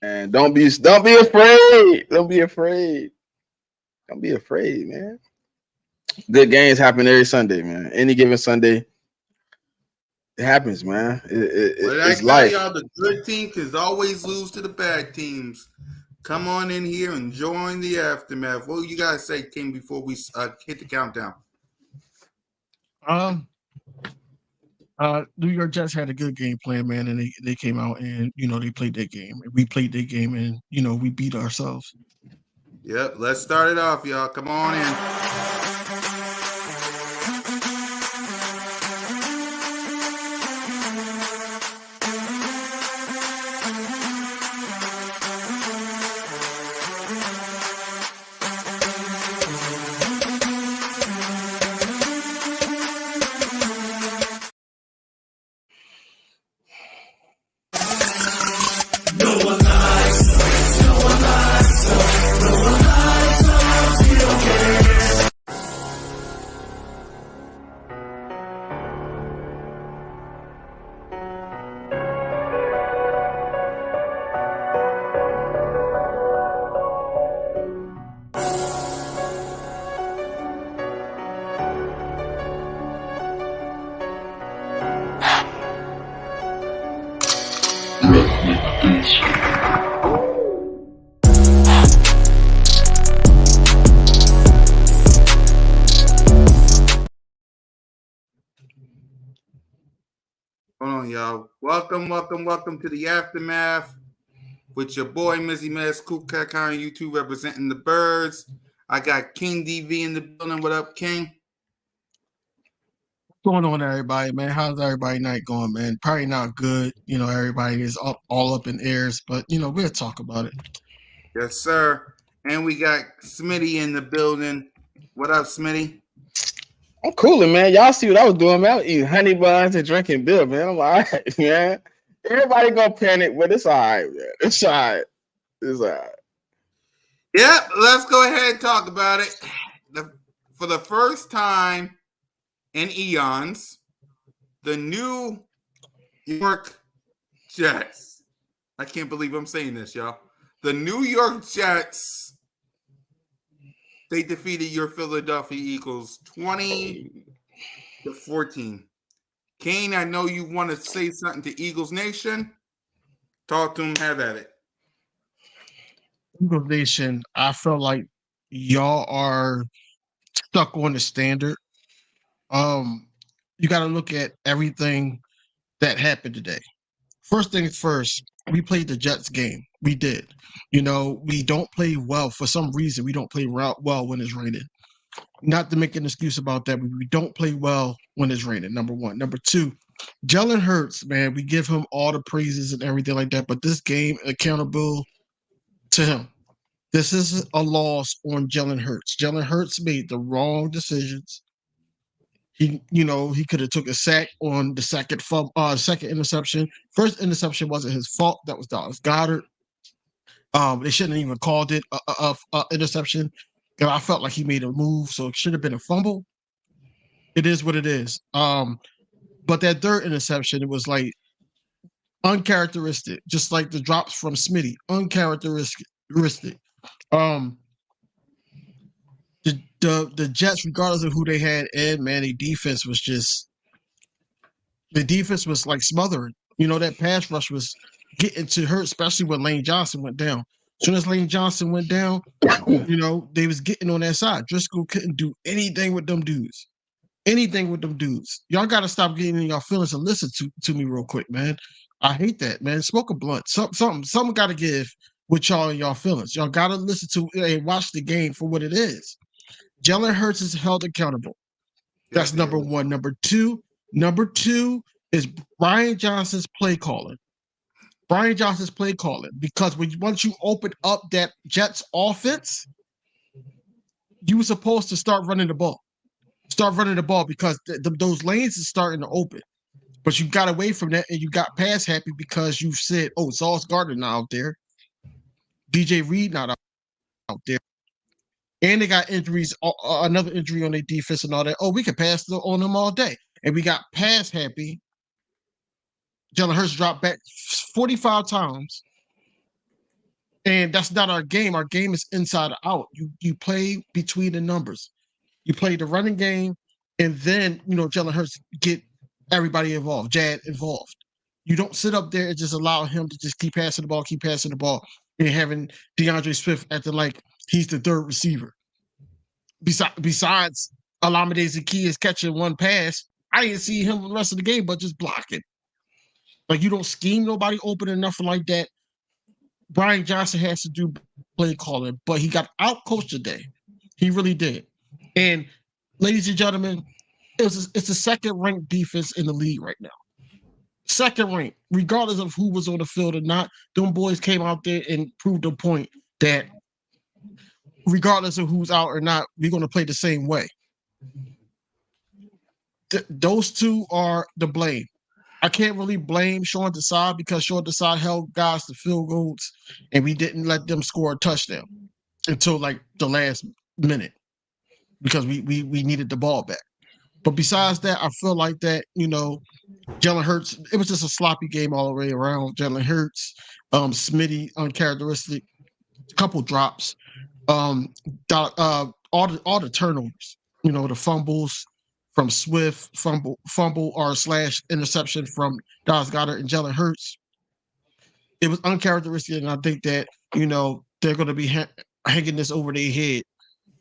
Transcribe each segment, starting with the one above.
And don't be afraid. Don't be afraid. Don't be afraid, man. Good games happen every Sunday, man. Any given Sunday, it happens, man. What did I It's tell life. y'all? The good team can always lose to the bad teams. Come on in here and join the aftermath. What you guys say, King, before we hit the countdown? Um, New York Jets had a good game plan, man, and they came out and they played their game. We played their game, and we beat ourselves. Yep, let's start it off, y'all. Come on in. Hold on, y'all. Welcome to the aftermath with your boy Mizzy Maz, Cool Cat on YouTube representing the birds. I got King DV in the building. What up, King? What's going on, everybody, man? How's everybody night going, man? Probably not good. Everybody is all up in airs, but we'll talk about it. Yes, sir. And we got Smitty in the building. What up, Smitty? I'm cooling, man. Y'all see what I was doing, man? I was eating honey buns and drinking beer, man. I'm like, all right, man. Everybody gonna panic, but it's all right, man. It's all right. It's all right. Yep, let's go ahead and talk about it. For the first time in eons, the New York Jets. I can't believe I'm saying this, y'all. The New York Jets, they defeated your Philadelphia Eagles 20-14. Kane, I know you want to say something to Eagles Nation. Talk to them. Have at it. Eagles Nation, I feel like y'all are stuck on the standard. You got to look at everything that happened today. First things first, we played the Jets game. We did. We don't play well. For some reason, we don't play well when it's raining. Not to make an excuse about that, but we don't play well when it's raining, number one. Number two, Jalen Hurts, man, we give him all the praises and everything like that, but this game accountable to him. This is a loss on Jalen Hurts. Jalen Hurts made the wrong decisions. He could have took a sack on the second interception. First interception wasn't his fault. That was Dallas Goedert. They shouldn't have even called it a interception. I felt like he made a move, so it should have been a fumble. It is what it is. But that third interception, it was like uncharacteristic, just like the drops from Smitty, uncharacteristic. The Jets, regardless of who they had, and man, the defense was like smothering. That pass rush was getting to hurt, especially when Lane Johnson went down. As soon as Lane Johnson went down, they was getting on that side. Driscoll couldn't do anything with them dudes. Y'all got to stop getting in your feelings and listen to me real quick, man. I hate that, man. Smoke a blunt. Something got to give with y'all and y'all feelings. Y'all got to listen to and watch the game for what it is. Jalen Hurts is held accountable. That's number one. Number two is Brian Johnson's play calling. Because once you open up that Jets offense, you were supposed to start running the ball. Because those lanes are starting to open. But you got away from that and you got pass happy because you said, oh, Sauce Gardner not out there. DJ Reed not out there. And they got injuries, another injury on their defense and all that. Oh, we can pass on them all day. And we got pass happy. Jalen Hurts dropped back 45 times. And that's not our game. Our game is inside out. You play between the numbers. You play the running game, and then Jalen Hurts get everybody involved, Jad involved. You don't sit up there and just allow him to just keep passing the ball, and having DeAndre Swift acting like he's the third receiver. Besides Olamide Zaccheaus catching one pass, I didn't see him the rest of the game, but just blocking. Like, you don't scheme nobody open or nothing like that. Brian Johnson has to do play calling, but he got out-coached today. He really did. And ladies and gentlemen, it's the second-ranked defense in the league right now. Second ranked, regardless of who was on the field or not. Them boys came out there and proved the point that regardless of who's out or not, we're going to play the same way. Those two are the blame. I can't really blame Sean Desai because Sean Desai held guys to field goals, and we didn't let them score a touchdown until like the last minute because we needed the ball back. But besides that, I feel like that, Jalen Hurts, it was just a sloppy game all the way around. Jalen Hurts, Smitty, uncharacteristic, couple drops, all the turnovers, the fumbles from Swift, fumble or / interception from Dallas Goedert and Jalen Hurts. It was uncharacteristic, and I think that, they're going to be hanging this over their head,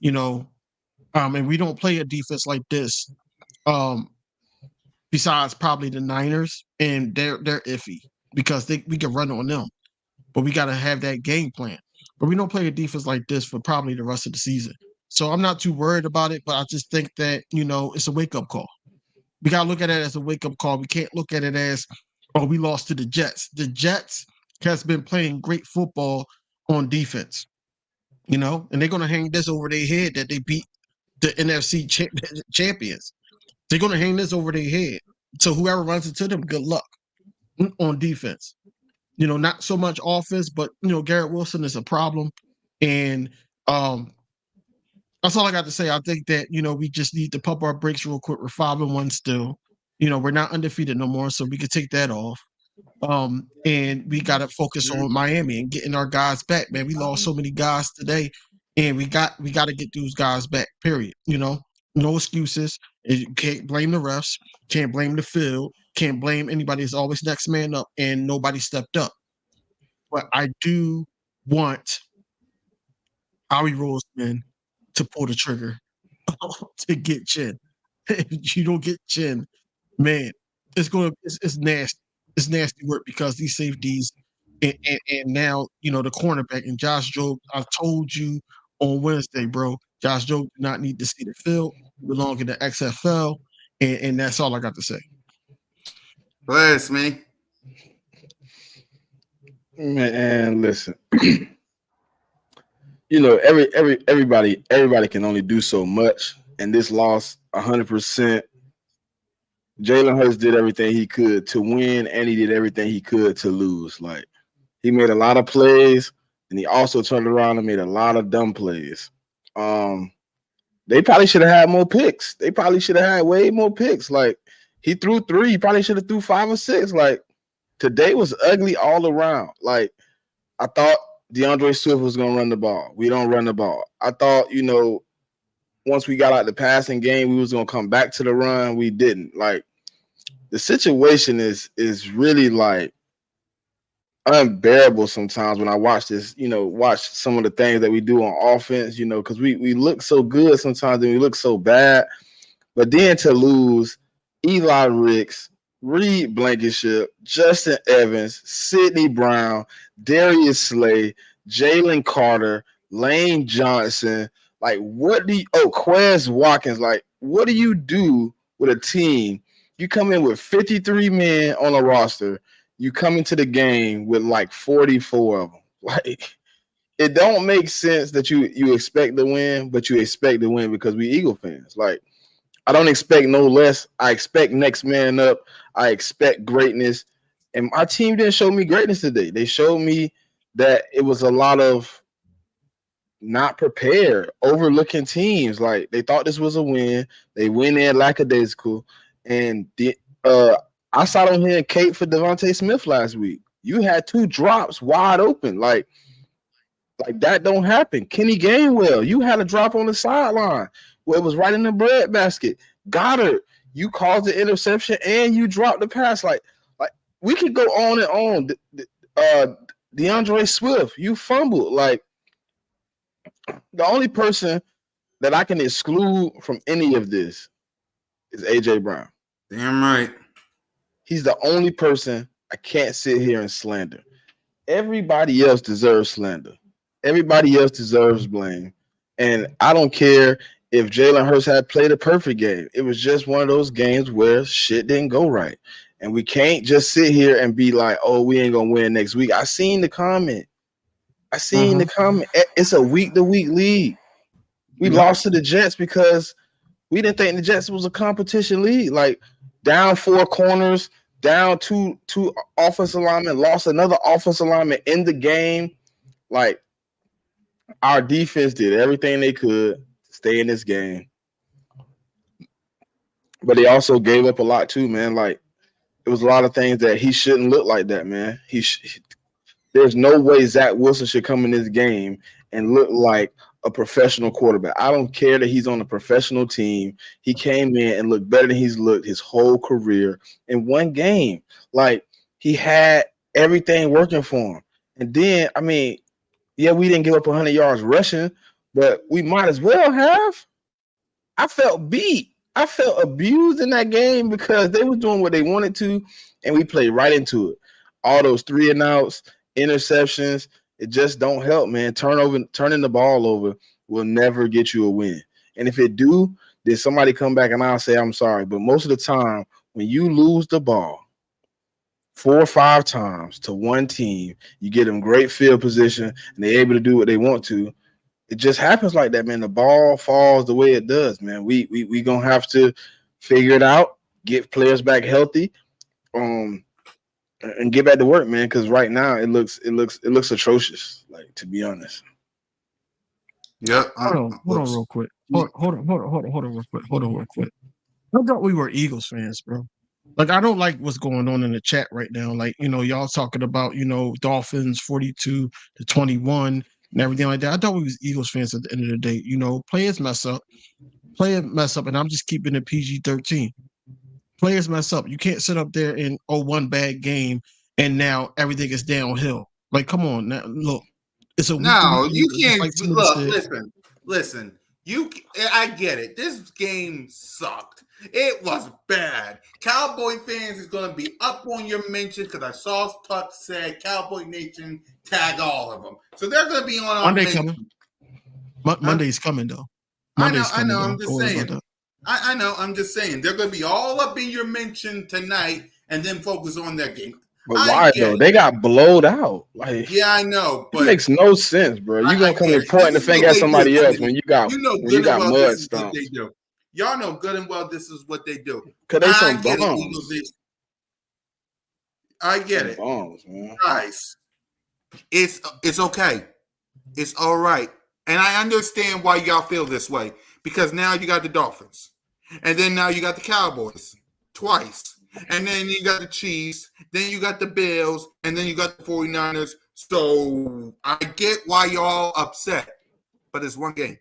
and we don't play a defense like this. Besides probably the Niners, and they're iffy because we can run on them, but we got to have that game plan. But we don't play a defense like this for probably the rest of the season. So I'm not too worried about it, but I just think that, it's a wake-up call. We got to look at it as a wake-up call. We can't look at it as, we lost to the Jets. The Jets has been playing great football on defense, and they're going to hang this over their head that they beat the NFC champions. They're going to hang this over their head. So whoever runs into them, good luck on defense. Not so much offense, but, Garrett Wilson is a problem. And that's all I got to say. I think that, we just need to pump our brakes real quick. We're 5-1 still. We're not undefeated no more, so we can take that off. And we got to focus on Miami and getting our guys back, man. We lost so many guys today, and we got to get those guys back, period. No excuses. You can't blame the refs. Can't blame the field. Can't blame anybody. It's always next man up, and nobody stepped up. But I do want Howie Roseman to pull the trigger to get Chin. If you don't get Chin, man, it's nasty. It's nasty work because these safeties and now the cornerback and Josh Jobe. I told you on Wednesday, bro. Josh Jobe do not need to see the field. He belong in the XFL, and that's all I got to say. Bless me. Man, listen. Everybody can only do so much, and this loss 100%. Jalen Hurts did everything he could to win, and he did everything he could to lose. Like, he made a lot of plays, and he also turned around and made a lot of dumb plays. They probably should have had more picks. They probably should have had way more picks. Like, he threw 3. He probably should have threw 5 or 6. Like, today was ugly all around. Like, I thought DeAndre Swift was going to run the ball. We don't run the ball. I thought, once we got out the passing game, we was going to come back to the run. We didn't. Like, the situation is really, like, unbearable sometimes when I watch this, watch some of the things that we do on offense, because we look so good sometimes and we look so bad. But then to lose Eli Ricks, Reed Blankenship, Justin Evans, Sidney Brown, Darius Slay, Jalen Carter, Lane Johnson, like, Quez Watkins, like, what do you do with a team? You come in with 53 men on a roster. You come into the game with like 44 of them. Like, it don't make sense that you expect to win, but you expect to win because we Eagle fans. Like, I don't expect no less. I expect next man up. I expect greatness. And my team didn't show me greatness today. They showed me that it was a lot of not prepared, overlooking teams. Like, they thought this was a win. They went in lackadaisical. And I sat on here and Kate for Devontae Smith last week. You had 2 drops wide open. Like, Like that don't happen. Kenny Gainwell, you had a drop on the sideline where it was right in the breadbasket. Goddard, you caused the interception and you dropped the pass. Like we could go on and on. DeAndre Swift, you fumbled. Like the only person that I can exclude from any of this is AJ Brown. Damn right. He's the only person I can't sit here and slander. Everybody else deserves slander. Everybody else deserves blame. And I don't care if Jalen Hurts had played a perfect game. It was just one of those games where shit didn't go right. And we can't just sit here and be like, oh, we ain't going to win next week. I seen the comment. It's a week-to-week league. We lost to the Jets because we didn't think the Jets was a competition league. Like, down 4 corners, down two offensive linemen, lost another offensive lineman in the game. Like, our defense did everything they could to stay in this game. But they also gave up a lot too, man. Like, it was a lot of things that he shouldn't look like that, man. There's no way Zach Wilson should come in this game and look like a professional quarterback. I don't care that he's on a professional team. He came in and looked better than he's looked his whole career in one game. Like, he had everything working for him. And then, I mean, yeah, we didn't give up 100 yards rushing, but we might as well have. I felt beat. I felt abused in that game because they were doing what they wanted to, and we played right into it. All those 3 and outs, interceptions, it just don't help, man. Turning the ball over will never get you a win. And if it do, then somebody come back and I'll say I'm sorry. But most of the time, when you lose the ball 4 or 5 times to one team, you get them great field position and they're able to do what they want to. It just happens like that, man. The ball falls the way it does, man. We gonna have to figure it out, get players back healthy, and get back to work, man. Because right now it looks atrocious. Like, to be honest. Yeah. Hold on real quick. Hold on real quick. I thought we were Eagles fans, bro. Like, I don't like what's going on in the chat right now. Like, y'all talking about, Dolphins 42-21 and everything like that. I thought we was Eagles fans at the end of the day. Players mess up, and I'm just keeping it PG-13. Players mess up. You can't sit up there and one bad game and now everything is downhill. Like, come on, now look, it's a no. You can't like look. Listen. I get it. This game sucked. It was bad. Cowboy fans is going to be up on your mention because I saw Tuck said Cowboy Nation tag all of them. So they're going to be on our Monday mention. coming. Monday's coming, though. I know. I'm just saying. I know. I'm just saying. They're going to be all up in your mention tonight and then focus on their game. But why, though? They got blowed out. Like, yeah, I know. But it makes no sense, bro. You're going to come and point the finger at somebody else when you got mud stomps. Y'all know good and well this is what they do. Because they some bombs. I get it. Bombs, man. Guys, it's okay. It's all right. And I understand why y'all feel this way. Because now you got the Dolphins. And then now you got the Cowboys twice. And then you got the Chiefs. Then you got the Bills. And then you got the 49ers. So I get why y'all upset. But it's one game.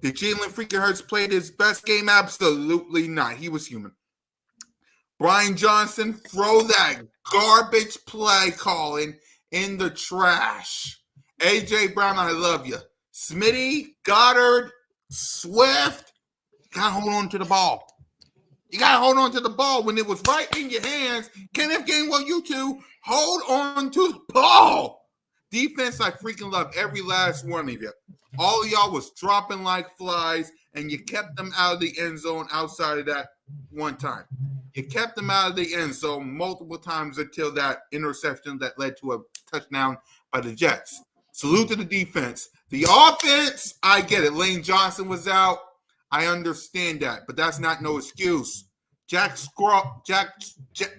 Did Jalen freaking Hurts play his best game? Absolutely not. He was human. Brian Johnson, throw that garbage play calling in the trash. AJ Brown, I love you. Smitty, Goddard, Swift, you got to hold on to the ball. You got to hold on to the ball when it was right in your hands. Kenneth Gainwell, you two, hold on to the ball. Defense, I freaking love every last one of you. All of y'all was dropping like flies, and you kept them out of the end zone outside of that one time. You kept them out of the end zone multiple times until that interception that led to a touchdown by the Jets. Salute to the defense. The offense, I get it. Lane Johnson was out. I understand that, but that's not no excuse. Jack,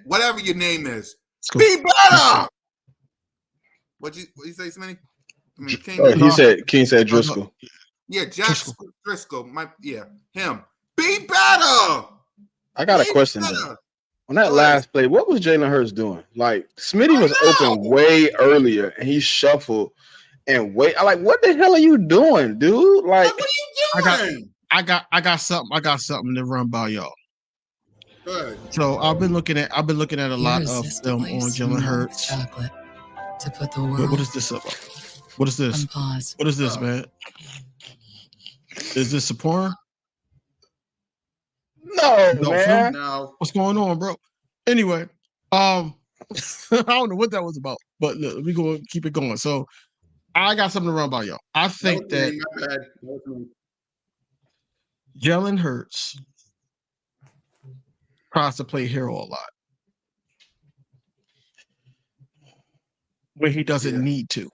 whatever your name is, be better. What you say, Smitty? King said Driscoll. Yeah, Jack Driscoll. Him. Be better. I got a question though. On that last play, what was Jalen Hurts doing? Like, Smitty was open way earlier, and he shuffled and wait. I like, what the hell are you doing, dude? Like, What are you doing? I got something to run by y'all. Good. So I've been looking at a lot of film on Jalen Hurts. Chocolate to put the world What is this about? What is this? on pause. What is this, man? Is this a porn? no, No, man. No. What's going on, bro? Anyway, I don't know what that was about, but look, we gonna keep it going. So I got something to run by y'all. I think that My bad. That was me. Jalen Hurts tries to play hero a lot when he doesn't Yeah. need to.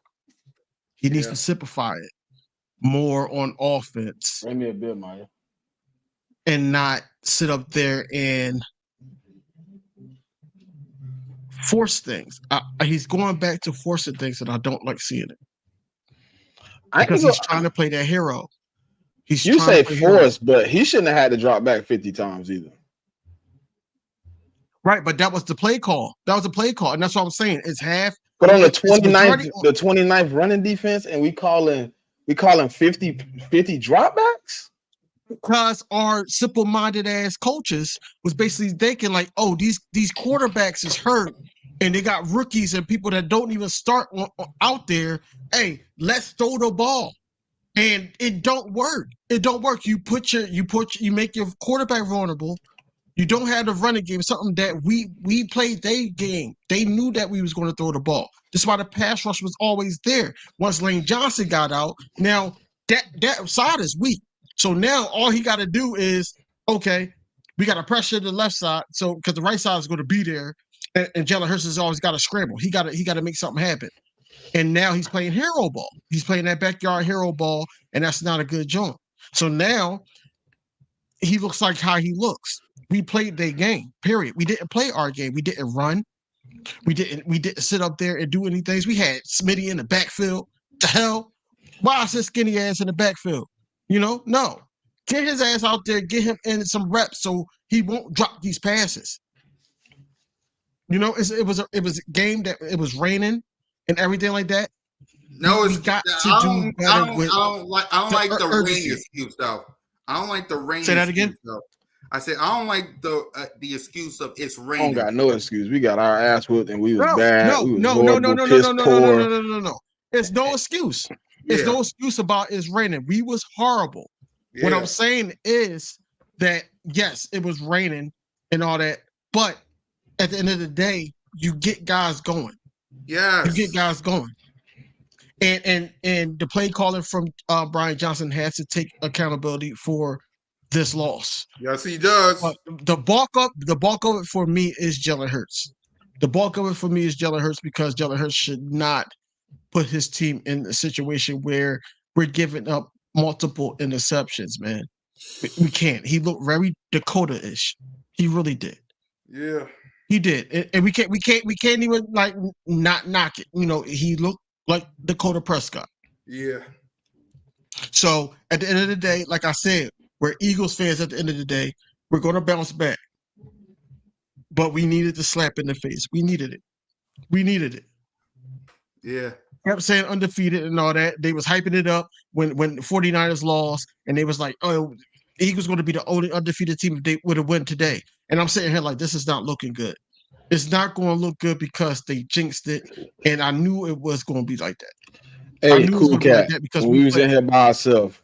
He needs Yeah. to simplify it more on offense Bring me a beer, Maya. and not sit up there and force things. He's going back to forcing things, and I don't like seeing it because he's trying to play that hero. He's You trying say to play hero. force, but he shouldn't have had to drop back 50 times either. Right, but that was the play call. That was the play call, and that's what I'm saying. It's half. But on the it's majority 29th, the 29th running defense, and we calling 50 dropbacks? because our simple-minded ass coaches was basically thinking like, oh, these quarterbacks is hurt, and they got rookies and people that don't even start out there. Hey, let's throw the ball, and it don't work. It don't work. You make your quarterback vulnerable. You don't have the running game. Something that we played their game. They knew that we was going to throw the ball. That's why the pass rush was always there. Once Lane Johnson got out, now that side is weak. So now all he got to do is, okay, we got to pressure the left side. So because the right side is going to be there, and Jalen Hurts has always got to scramble. He got to make something happen. And now he's playing hero ball. He's playing that backyard hero ball, and that's not a good joint. So now he looks like how he looks. We played their game, period. We didn't play our game. We didn't run. We didn't sit up there and do anything. We had Smitty in the backfield. The hell? Why is his skinny ass in the backfield? No. Get his ass out there, get him in some reps so he won't drop these passes. It was a game that it was raining and everything like that. No, it's We got to I do don't, better I don't, with I don't like the urgency. rain excuse though. I don't like the rain. Say that excuse, again? though. I said I don't like the excuse of it's I raining. don't got no excuse. We got our ass whooped and we was No, bad. no, we was no, horrible, no, no, no, piss no, no, poor. no, no, no, no, no. It's no excuse. It's Yeah. no excuse about it's raining. We was horrible. Yeah. What I'm saying is that yes, it was raining and all that, but at the end of the day, you get guys going. Yes. You get guys going. And the play calling from Brian Johnson has to take accountability for this loss. Yes, he does. But the bulk of it for me is Jalen Hurts. The bulk of it for me is Jalen Hurts because Jalen Hurts should not put his team in a situation where we're giving up multiple interceptions, man. We can't. He looked very Dakota-ish. He really did. Yeah. He did. And we can't even like not knock it. He looked like Dakota Prescott. Yeah. So at the end of the day, like I said, we're Eagles fans at the end of the day. We're going to bounce back. But we needed the slap in the face. We needed it. Yeah. Kept saying undefeated and all that. They was hyping it up when the 49ers lost, and they was like, oh, the Eagles going to be the only undefeated team if they would have won today. And I'm sitting here like, this is not looking good. It's not going to look good because they jinxed it, and I knew it was going to be like that. Hey, cool cat. When we was in here by ourselves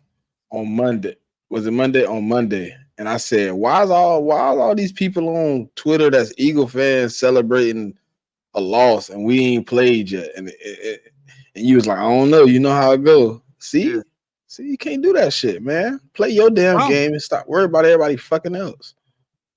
on Monday, was it Monday? On Monday, and I said, why is all these people on Twitter that's Eagle fans celebrating a loss and we ain't played yet? And you was like, I don't know. You know how it go. See, you can't do that shit, man. Play your damn game and stop worrying about everybody fucking else.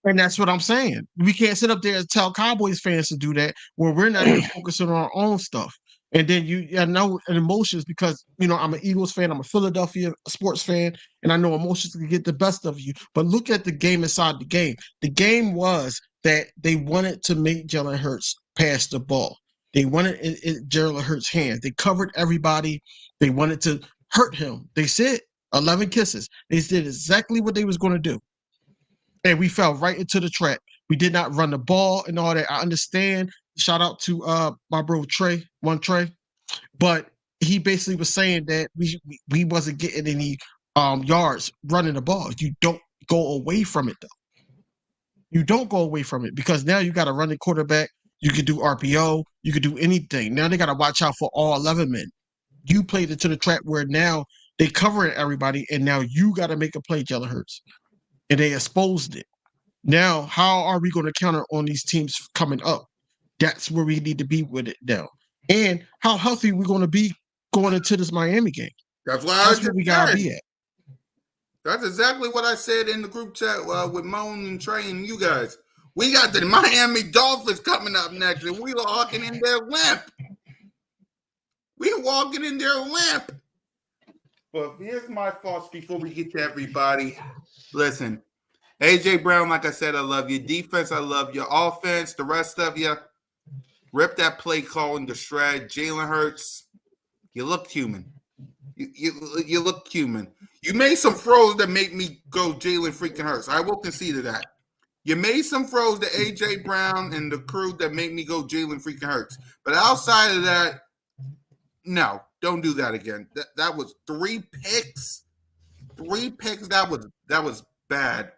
And that's what I'm saying. We can't sit up there and tell Cowboys fans to do that when we're not even focusing on our own stuff. And then I know emotions because, I'm an Eagles fan. I'm a Philadelphia sports fan. And I know emotions can get the best of you. But look at the game inside the game. The game was that they wanted to make Jalen Hurts pass the ball. They wanted Jalen Hurts' hands. They covered everybody. They wanted to hurt him. They said 11 kisses. They did exactly what they was going to do. And we fell right into the trap. We did not run the ball and all that. I understand. Shout out to my bro Trey. But he basically was saying that we wasn't getting any yards running the ball. You don't go away from it though. You don't go away from it because now you got a running quarterback. You can do RPO. You can do anything. Now they got to watch out for all 11 men. You played into the trap where now they covering everybody, and now you got to make a play, Jalen Hurts, and they exposed it. Now, how are we going to counter on these teams coming up? That's where we need to be with it now. And how healthy we going to be going into this Miami game? That's why That's where we got to be at. That's exactly what I said in the group chat with Moan and Trey and you guys. We got the Miami Dolphins coming up next, and we walking in their limp. We walking in their limp. But here's my thoughts before we get to everybody. Listen, AJ Brown, like I said, I love you. Defense, I love you. Offense, the rest of you, rip that play call into shred. Jalen Hurts, you look human. You look human. You made some throws that make me go Jalen freaking Hurts. I will concede to that. You made some throws to AJ Brown and the crew that make me go Jalen freaking Hurts. But outside of that, no, don't do that again. That was 3 picks. 3 picks. That was bad.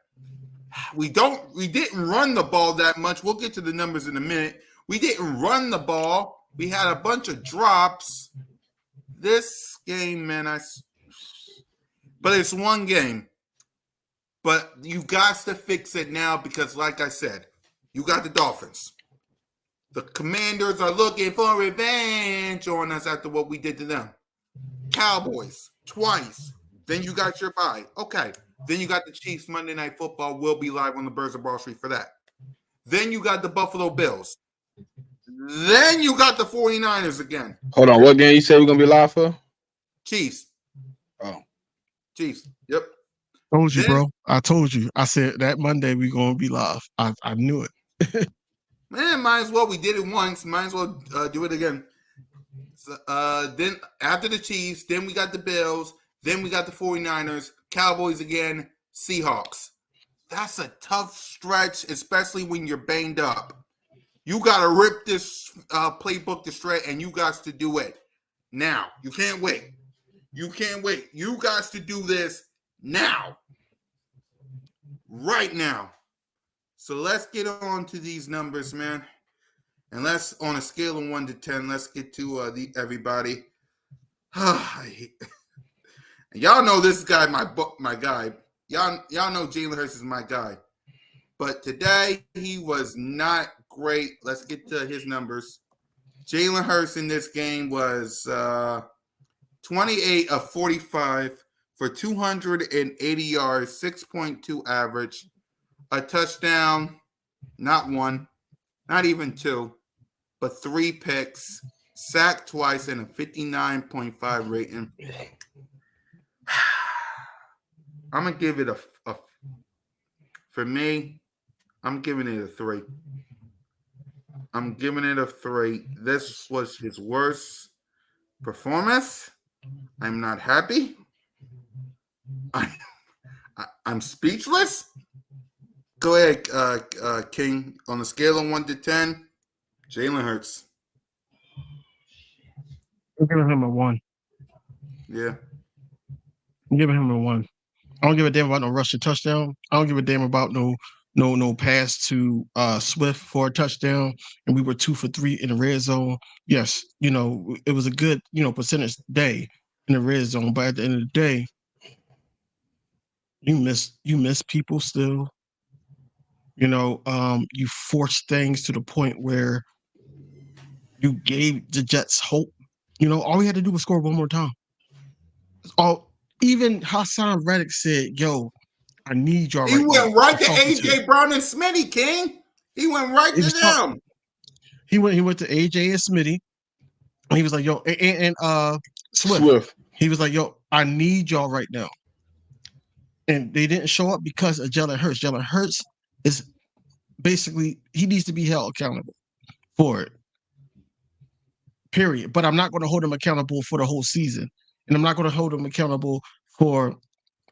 We didn't run the ball that much. We'll get to the numbers in a minute. We didn't run the ball. We had a bunch of drops. This game, man, but it's one game. But you got to fix it now because, like I said, you got the Dolphins. The Commanders are looking for revenge on us after what we did to them. Cowboys, twice. Then you got your bye. Okay. Then you got the Chiefs Monday Night Football. We'll be live on the Birds of Broad Street for that. Then you got the Buffalo Bills. Then you got the 49ers again. Hold on. What game you say we're going to be live for? Chiefs. Oh. Chiefs. Yep. Told you, bro. I told you. I said that Monday we going to be live. I knew it. Man, might as well. We did it once. Might as well do it again. So, then after the Chiefs, then we got the Bills. Then we got the 49ers, Cowboys again, Seahawks. That's a tough stretch, especially when you're banged up. You got to rip this playbook to shred, and you got to do it now. You can't wait. You can't wait. You got to do this now. Right now. So let's get on to these numbers, man. And let's, on a scale of 1 to 10, let's get to everybody. Y'all know this guy, my guy. Y'all know Jalen Hurts is my guy. But today, he was not great. Let's get to his numbers. Jalen Hurts in this game was 28 of 45 for 280 yards, 6.2 average, a touchdown, not one, not even two, but 3 picks, sacked twice, and a 59.5 rating. I'm going to give it a for me, I'm giving it a 3. I'm giving it a 3. This was his worst performance. I'm not happy. I'm speechless. Go ahead, King. On a scale of 1 to 10, Jalen Hurts. I'm giving him a 1. Yeah. I'm giving him a 1. I don't give a damn about no rushing touchdown. I don't give a damn about no pass to Swift for a touchdown. And we were 2 for 3 in the red zone. Yes, it was a good, percentage day in the red zone. But at the end of the day, you miss people still. You forced things to the point where you gave the Jets hope. All we had to do was score one more time. Even Hassan Reddick said, yo, I need y'all. He went right to AJ Brown and Smitty, King. He went right to them. He went to AJ and Smitty. And he was like, yo, and Swift. He was like, yo, I need y'all right now. And they didn't show up because of Jalen Hurts. Jalen Hurts is basically, he needs to be held accountable for it. Period. But I'm not going to hold him accountable for the whole season. And I'm not going to hold him accountable for,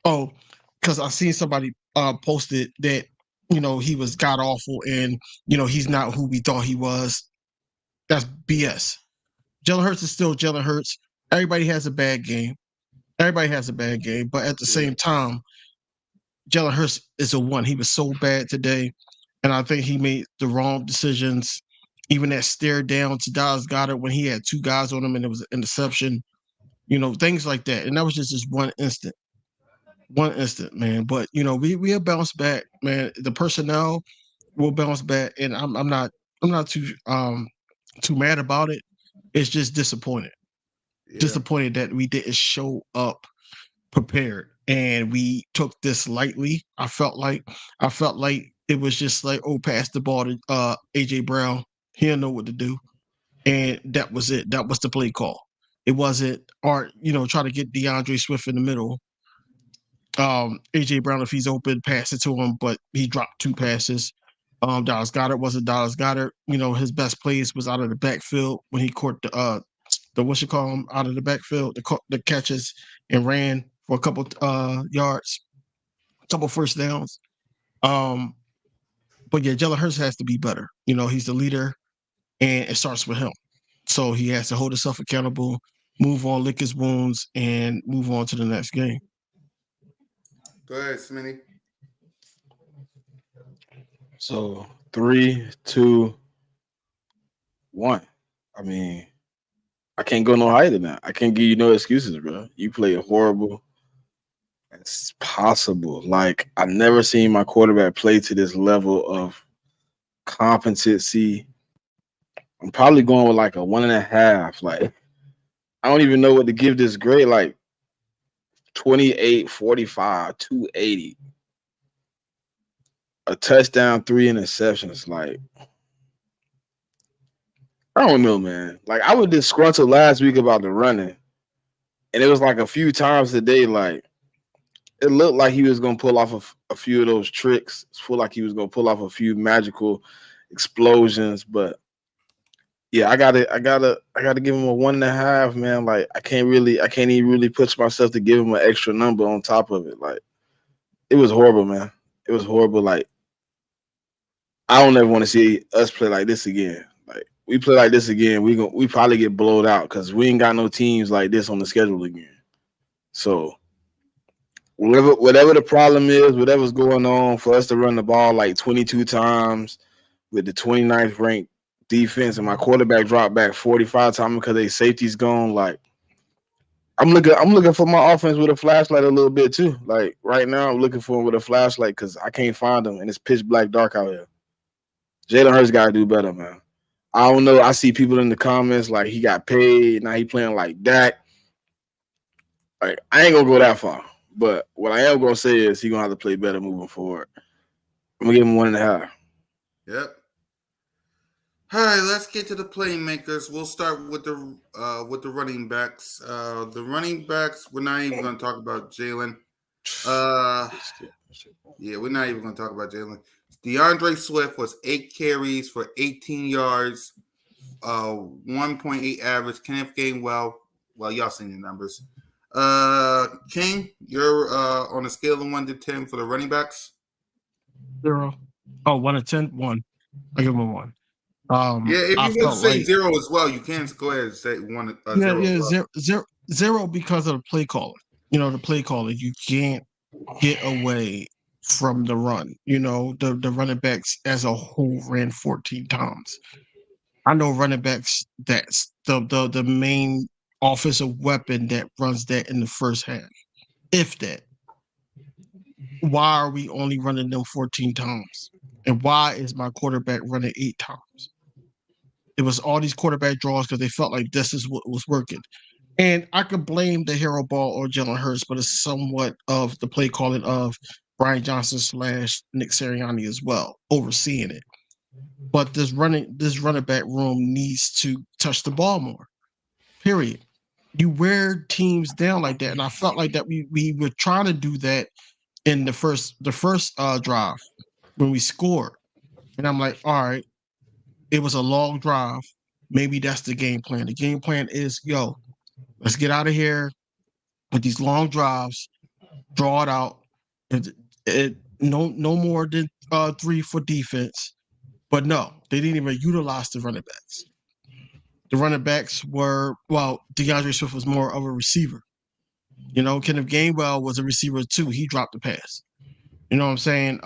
because I seen somebody posted that, he was god awful and, he's not who we thought he was. That's BS. Jalen Hurts is still Jalen Hurts. Everybody has a bad game. Everybody has a bad game, but at the same time, Jalen Hurts is a one. He was so bad today, and I think he made the wrong decisions. Even that stare down to Dallas Goedert when he had two guys on him and it was an interception, things like that. And that was just one instant, man. But we'll bounce back, man. The personnel will bounce back, and I'm not too mad about it. It's just disappointed. Yeah. Disappointed that we didn't show up prepared and we took this lightly. I felt like it was just like, oh, pass the ball to AJ Brown. He'll know what to do. And that was it. That was the play call. It wasn't try to get DeAndre Swift in the middle. AJ Brown, if he's open, pass it to him, but he dropped two passes. Dallas Goedert wasn't Dallas Goedert. His best plays was out of the backfield when he caught the out of the backfield, the catches and ran for a couple yards, a couple first downs. But yeah, Jalen Hurts has to be better. He's the leader, and it starts with him. So he has to hold himself accountable, move on, lick his wounds, and move on to the next game. Go ahead, Smitty. So 3, 2, 1. I mean, I can't go no higher than that. I can't give you no excuses, bro. You play horrible. It's possible. Like, I never seen my quarterback play to this level of competency. I'm probably going with like a 1.5. Like, I don't even know what to give this grade. Like 28, 45, 280. A touchdown, 3 interceptions. Like, I don't know, man. Like, I was disgruntled last week about the running. And it was like a few times today, like, it looked like he was going to pull off a few of those tricks. It felt like he was going to pull off a few magical explosions. But yeah, I gotta give him a 1.5, man. Like, I can't even really push myself to give him an extra number on top of it. Like, it was horrible, man. It was horrible. Like, I don't ever want to see us play like this again. Like, we play like this again, we probably get blowed out because we ain't got no teams like this on the schedule again. So whatever the problem is, whatever's going on, for us to run the ball like 22 times with the 29th ranked defense and my quarterback dropped back 45 times because they safety's gone. Like, I'm looking for my offense with a flashlight a little bit too. Like, right now, I'm looking for him with a flashlight because I can't find him and it's pitch black dark out here. Jalen Hurts got to do better, man. I don't know. I see people in the comments like he got paid. Now he playing like Dak. Like, I ain't going to go that far. But what I am going to say is he's going to have to play better moving forward. I'm going to give him 1.5. Yep. All right, let's get to the playmakers. We'll start with the running backs. The running backs, we're not even going to talk about Jalen. Yeah, we're not even going to talk about Jalen. DeAndre Swift was 8 carries for 18 yards, 1.8 average. Kenneth Gainwell, well, y'all seen the numbers. King, you're on a scale of 1 to 10 for the running backs? 0. Oh, 1 to 10? 1. I give him a 1. Yeah, if you want to say 0 as well, you can go ahead and say 1. 0 yeah, well. 0 because of the play calling. The play calling, you can't get away from the run. The running backs as a whole ran 14 times. I know running backs, that's the main offensive weapon that runs that in the first half. If that. Why are we only running them 14 times? And why is my quarterback running 8 times? It was all these quarterback draws because they felt like this is what was working. And I could blame the hero ball or Jalen Hurts, but it's somewhat of the play calling of Brian Johnson / Nick Sirianni as well, overseeing it. But this running back room needs to touch the ball more. Period. You wear teams down like that, and I felt like that we were trying to do that in the first drive when we scored. And I'm like, all right, it was a long drive. Maybe that's the game plan. The game plan is, let's get out of here with these long drives, draw it out. No more than 3 for defense. But no, they didn't even utilize the running backs. The running backs were, well, DeAndre Swift was more of a receiver. You know, Kenneth Gainwell was a receiver too. He dropped the pass. You know what I'm saying?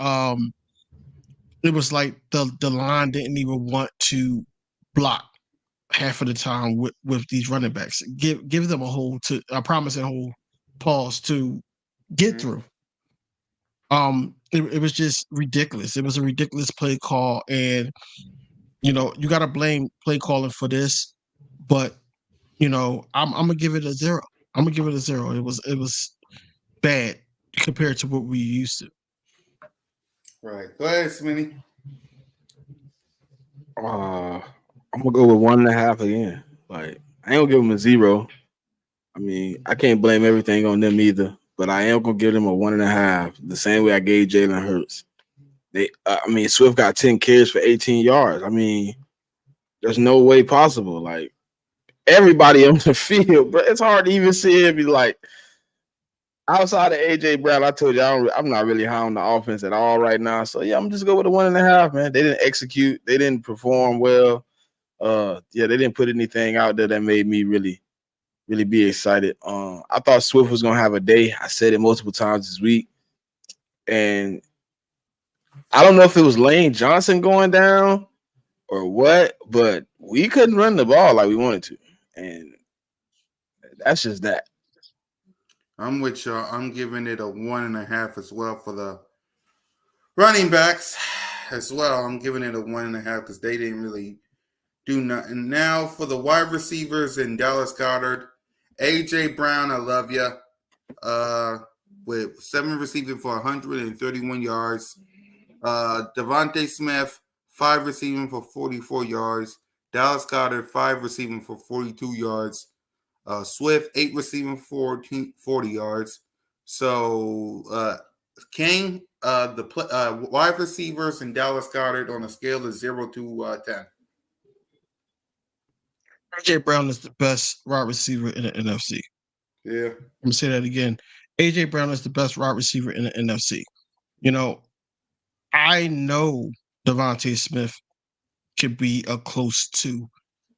It was like the line didn't even want to block half of the time with these running backs. Give them a hole to, I promise, a hole pause to get through. It was just ridiculous. It was a ridiculous play call, and you know you got to blame play calling for this. But you know, I'm gonna give it a 0. I'm gonna give it a 0. It was bad compared to what we used to. Right. Go ahead, Smitty. I'm gonna go with 1.5 again. Like I ain't gonna give them a 0. I mean, I can't blame everything on them either, but I am gonna give them a 1.5. The same way I gave Jalen Hurts. Swift got 10 carries for 18 yards. I mean, there's no way possible. Like everybody on the field, but it's hard to even see it. Be like, outside of AJ Brown, I told you I'm not really high on the offense at all right now. So yeah, I'm just go with a 1.5, man. They didn't execute, they didn't perform well. They didn't put anything out there that made me really be excited. I thought Swift was gonna have a day. I said it multiple times this week, and I don't know if it was Lane Johnson going down or what, but we couldn't run the ball like we wanted to, and that's just that. I'm with y'all. I'm giving it a 1.5 as well for the running backs as well. I'm giving it a 1.5 because they didn't really do nothing. Now for the wide receivers in Dallas Goedert, AJ Brown, I love you. With 7 receiving for 131 yards. Devontae Smith, 5 receiving for 44 yards. Dallas Goedert, 5 receiving for 42 yards. Swift, 8 receiving for 40 yards. So King, the wide receivers in Dallas Goedert on a scale of 0 to 10. AJ Brown is the best wide receiver in the NFC. Yeah. I'm gonna say that again. AJ Brown is the best wide receiver in the NFC. You know, I know Devontae Smith could be a close 2.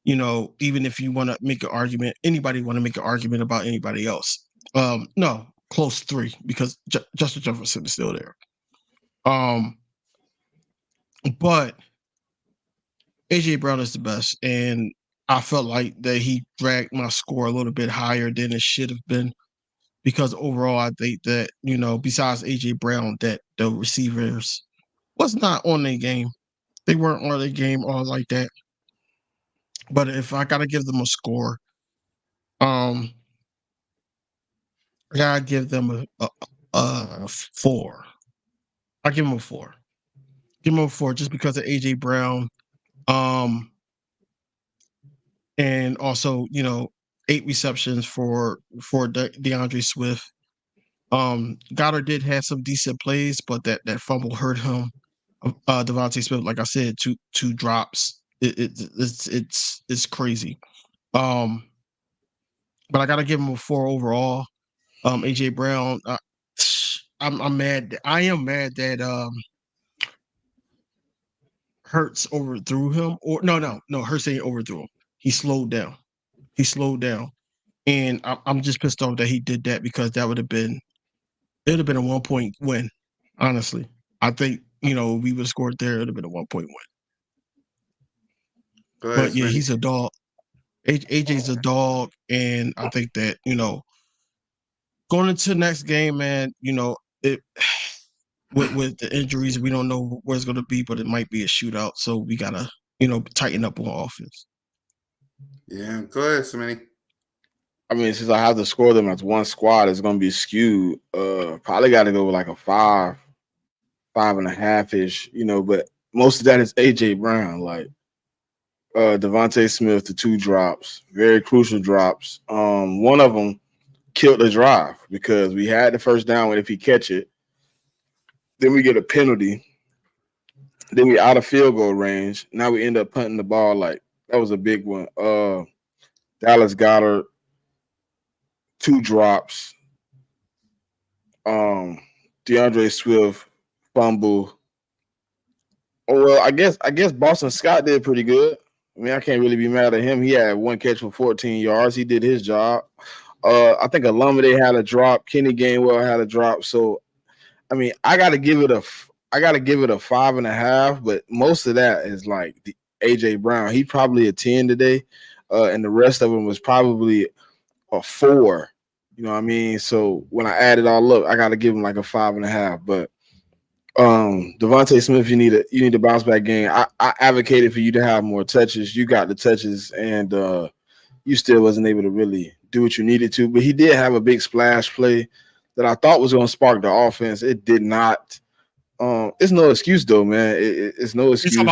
You know, even if you want to make an argument, anybody want to make an argument about anybody else. No, close 3 because Justin Jefferson is still there. But AJ Brown is the best, and I felt like that he dragged my score a little bit higher than it should have been. Because overall, I think that, you know, besides AJ Brown, that the receivers was not on their game. They weren't on their game all like that. But if I gotta give them a score, I gotta give them a 4. I give them a 4. Give them a 4 just because of AJ Brown. And also, you know, 8 receptions for DeAndre Swift. Goddard did have some decent plays, but that fumble hurt him. Devontae Smith, like I said, two drops. It's crazy. But I gotta give him a 4 overall. AJ Brown, I'm mad. I am mad that Hurts overthrew him. Or no, Hurts ain't overthrew him. He slowed down. And I'm just pissed off that he did that because it would have been a 1-point win. Honestly, I think, you know, we would have scored there. It would have been a 1-point win. But yeah, he's a dog. AJ's a dog, and I think that, you know, going into the next game, man, you know, it with the injuries, we don't know where it's going to be, but it might be a shootout. So we gotta, you know, tighten up on offense. Yeah, go ahead, Smitty. I mean, since I have to score them as one squad, it's gonna be skewed. Probably got to go with like a 5.5 ish, you know. But most of that is AJ Brown, like Devontae Smith, the 2 drops, very crucial drops. One of them killed the drive because we had the first down, and if he catch it, then we get a penalty. Then we out of field goal range. Now we end up punting the ball. Like that was a big one. Dallas Goedert, 2 drops. DeAndre Swift fumble. Oh well, I guess Boston Scott did pretty good. I mean, I can't really be mad at him. He had one catch for 14 yards. He did his job. I think Olumide had a drop. Kenny Gainwell had a drop. So, I mean, I got to give it a 5.5. But most of that is like the AJ Brown. He probably a 10 today, and the rest of them was probably a 4. You know what I mean? So when I add it all up, I got to give him like a 5.5. But Devontae Smith, you need a bounce back game. I advocated for you to have more touches. You got the touches, and you still wasn't able to really do what you needed to. But he did have a big splash play that I thought was going to spark the offense. It did not. It's no excuse though, man. It's no excuse. You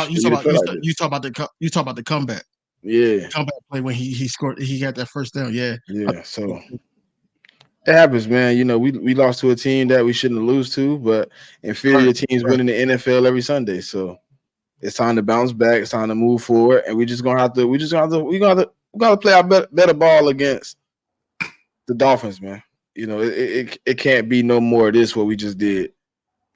talk about the comeback. Yeah, comeback play when he scored. He got that first down. Yeah. So it happens, man. You know, we lost to a team that we shouldn't lose to, but inferior teams win in the NFL every Sunday. So it's time to bounce back. It's time to move forward, and we're gonna have to play our better ball against the Dolphins, man. You know, it can't be no more of this what we just did.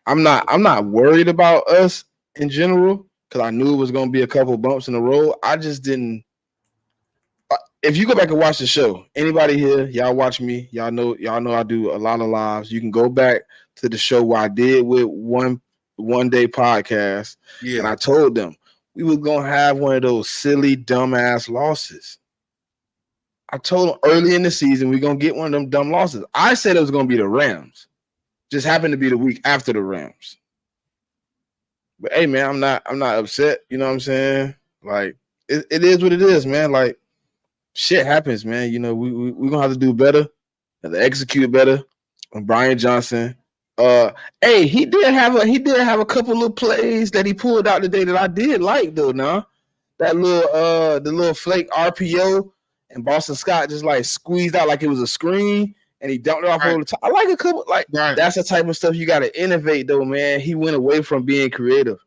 I'm not worried about us in general because I knew it was gonna be a couple bumps in the road. I just didn't. If you go back and watch the show, anybody here, y'all watch me, y'all know I do a lot of lives. You can go back to the show where I did with one day podcast, and I told them we were gonna have one of those silly, dumbass losses. I told them early in the season we're gonna get one of them dumb losses. I said it was gonna be the Rams. Just happened to be the week after the Rams. But hey, man, I'm not upset. You know what I'm saying? Like it is what it is, man. Like shit happens, man. You know, we're gonna have to do better, have to execute better. And Brian Johnson, hey, he did have a couple little plays that he pulled out today that I did like though. Now that the little flake RPO and Boston Scott just like squeezed out like it was a screen and he dumped it off over the top. I like a couple that's the type of stuff you got to innovate though, man. He went away from being creative,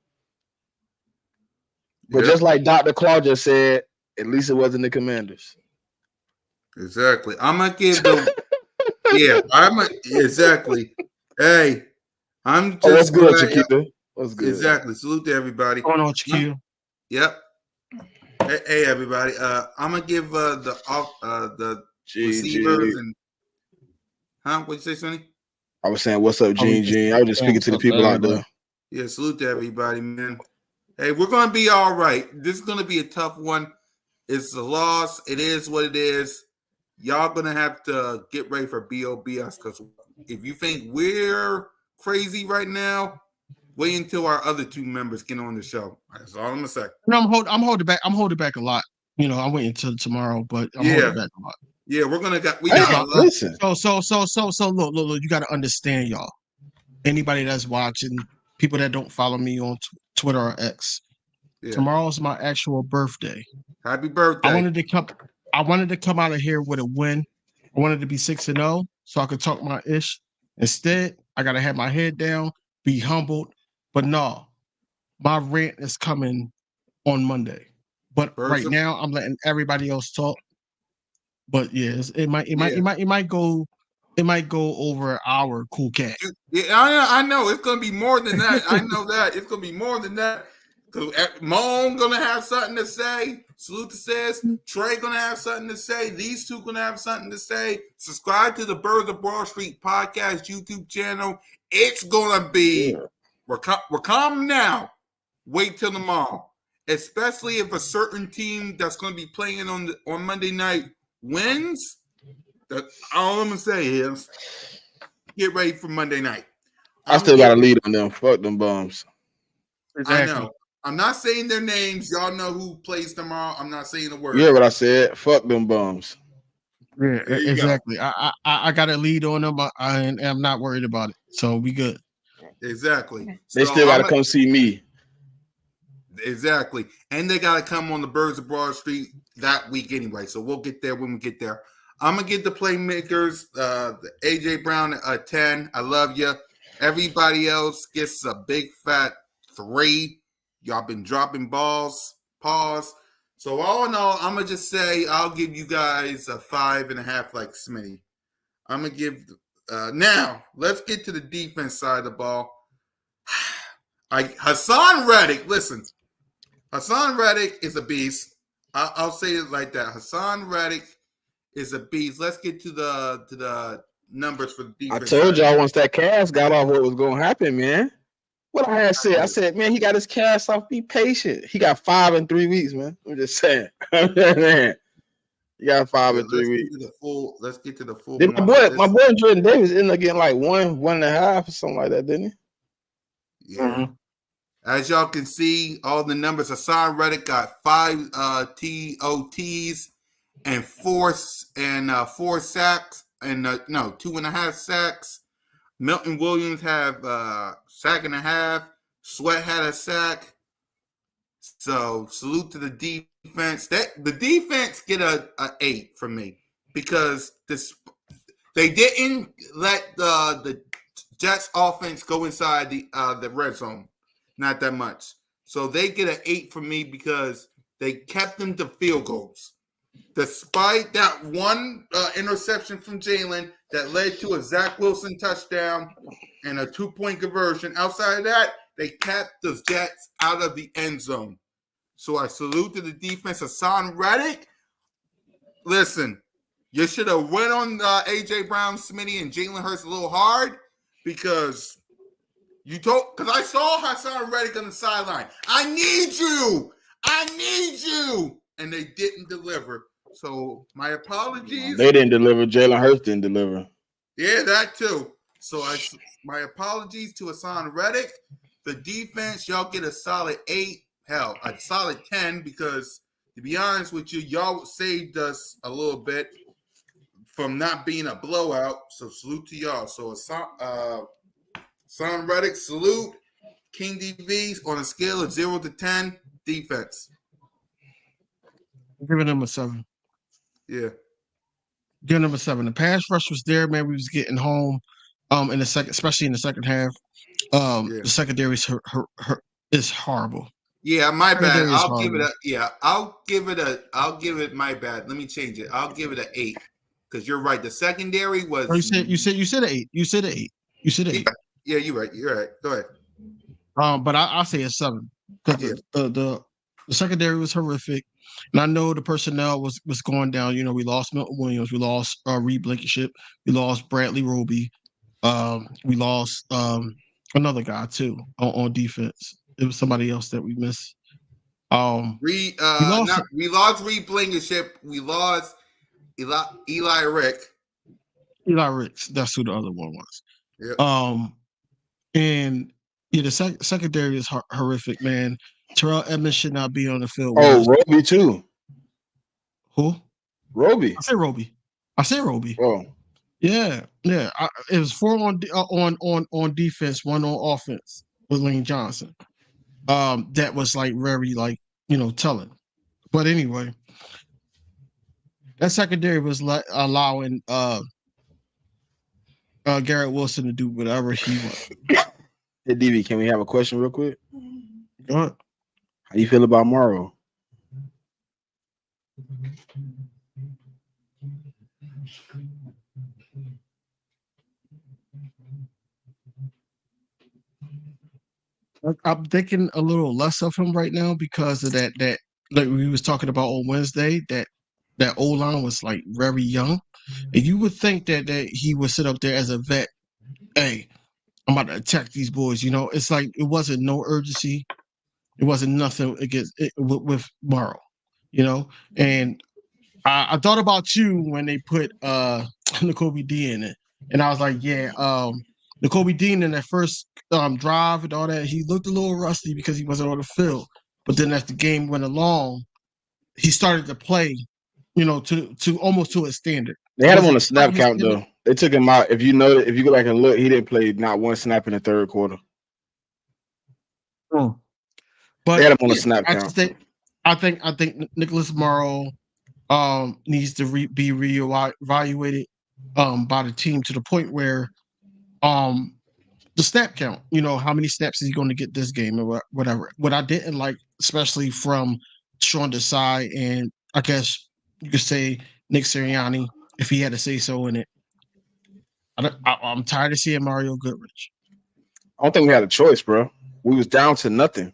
but just like Dr. Claw just said. At least it wasn't the Commanders. Exactly. I'm gonna give them. Exactly. Hey, I'm just. What's good, Chiquita? What's good? Exactly. Salute to everybody. Going on, Chiquita? Yep. Hey, everybody. I'm gonna give the receivers and. What'd you say, Sonny? I was saying, what's up, Gene? I was just speaking to the people out there. Yeah, salute to everybody, man. Hey, we're gonna be all right. This is gonna be a tough one. It's a loss. It is what it is. Y'all gonna have to get ready for BOBS because if you think we're crazy right now, wait until our other 2 members get on the show. That's all I'm gonna say. No, I'm holding back. I'm holding back a lot. You know, I'm waiting until tomorrow, but I'm holding back a lot. Yeah, listen. So look, you got to understand, y'all. Anybody that's watching, people that don't follow me on Twitter or X. Yeah. Tomorrow's my actual birthday. Happy birthday! I wanted to come out of here with a win. I wanted to be 6-0 so I could talk my ish. Instead, I gotta have my head down, be humbled. But no, my rant is coming on Monday. But right now, I'm letting everybody else talk. But yes, it might go over an hour. Cool cat. Yeah, I know it's gonna be more than that. I know that it's gonna be more than that. Moan gonna have something to say. Salute says Trey gonna have something to say. These 2 gonna have something to say. Subscribe to the Birds of Broad Street podcast YouTube channel. It's gonna be we're calm now. Wait till tomorrow, especially if a certain team that's gonna be playing on Monday night wins. All I'm gonna say is get ready for Monday night. I still got a lead on them. Fuck them bums. Exactly. I know. I'm not saying their names. Y'all know who plays tomorrow. I'm not saying a word. Yeah, what I said. Fuck them bums. Yeah, exactly. I got a lead on them. I'm not worried about it. So we good. Exactly. They still got to come see me. Exactly. And they got to come on the Birds of Broad Street that week anyway. So we'll get there when we get there. I'm going to give the playmakers, the AJ Brown a 10. I love you. Everybody else gets a big fat 3. Y'all been dropping balls. Pause. So all in all, I'm going to just say I'll give you guys a 5.5 like Smitty. I'm going to give now, let's get to the defense side of the ball. Hassan Reddick, listen. Hassan Reddick is a beast. I'll say it like that. Hassan Reddick is a beast. Let's get to the numbers for the I defense. told y'all once that cast got off what was going to happen, man. What I had said, I said, man, he got his cast off. Be patient. He got 5 in 3 weeks, man. I'm just saying. Man, he got 5 in 3 weeks. Let's get to the full. Did my boy Jordan Davis ended up getting like 1.5 or something like that, didn't he? Yeah. Mm-hmm. As y'all can see, all the numbers. Hassan Reddick got 5 TOTs and 4 sacks and 2.5 sacks. Milton Williams have sack and a half. Sweat had a sack. So salute to the defense. The defense get a 8 from me because they didn't let the Jets offense go inside the red zone. Not that much. So they get an 8 from me because they kept them to field goals. Despite that one interception from Jalen that led to a Zach Wilson touchdown and a 2-point conversion, outside of that, they kept the Jets out of the end zone. So I salute to the defense. Hassan Reddick, listen, you should have went on A.J. Brown, Smitty, and Jalen Hurts a little hard because I saw Hassan Reddick on the sideline. I need you. And they didn't deliver. So my apologies. They didn't deliver. Jalen Hurts didn't deliver. Yeah, that too. So my apologies to Hassan Reddick. The defense, y'all get a solid 8. Hell, a solid 10 because to be honest with you, y'all saved us a little bit from not being a blowout. So salute to y'all. So Hassan Reddick, salute. King DV's on a scale of 0 to 10, defense. I'm giving them a 7. Yeah. Giving them a 7. The pass rush was there, man. We was getting home in the second, especially in the second half. The secondary is horrible. Yeah, my bad. I'll give it my bad. Let me change it. I'll give it an 8. Because you're right. The secondary was you said an 8. You said an 8. Yeah, you're right. Go ahead. But I'll say a 7. Because the secondary was horrific. And I know the personnel was going down. You know, we lost Milton Williams, we lost Reed Blankenship, we lost Bradley Roby, we lost another guy too on defense. It was somebody else that we missed. We lost Reed Blankenship. We lost Eli Rick. Eli Ricks. That's who the other one was. Yep. And the secondary is horrific, man. Terrell Edmonds should not be on the field. Oh, Roby too. Who? Roby. I say Roby. Oh. Yeah. It was 4 on defense, 1 on offense with Lane Johnson. That was like very telling. But anyway, that secondary was allowing Garrett Wilson to do whatever he wanted. Hey DV, can we have a question real quick? Go ahead. How you feel about Morrow? I'm thinking a little less of him right now because of that like we was talking about on Wednesday, that O-line was like very young. And you would think that he would sit up there as a vet. Hey, I'm about to attack these boys. It's like it wasn't no urgency. It wasn't nothing against it with Morrow, And I thought about you when they put Nakobe Dean in it, and I was like, yeah, Nakobe Dean in that first drive and all that, he looked a little rusty because he wasn't on the field. But then as the game went along, he started to play, to almost to a standard. They had him on a snap count though. They took him out. If you go back and look, he didn't play not one snap in the third quarter. But they had him on a snap count. I think Nicholas Morrow needs to be reevaluated by the team to the point where the snap count, how many snaps is he going to get this game or whatever. What I didn't like, especially from Sean Desai and I guess you could say Nick Sirianni, if he had to say so in it. I'm tired of seeing Mario Goodrich. I don't think we had a choice, bro. We was down to nothing.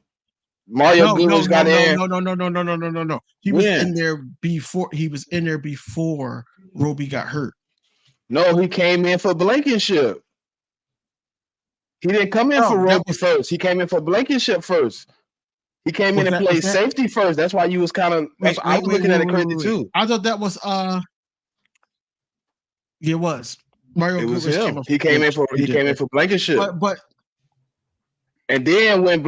Mario Goodrich got in. No. He was in there before. He was in there before Roby got hurt. No, he came in for Blankenship. He didn't come in for Roby first. He came in for Blankenship first. He came in and played safety first. That's why you was kind of. I was looking at it crazy too. I thought that was it was Mario. It was him. He came in for Blankenship. But and then when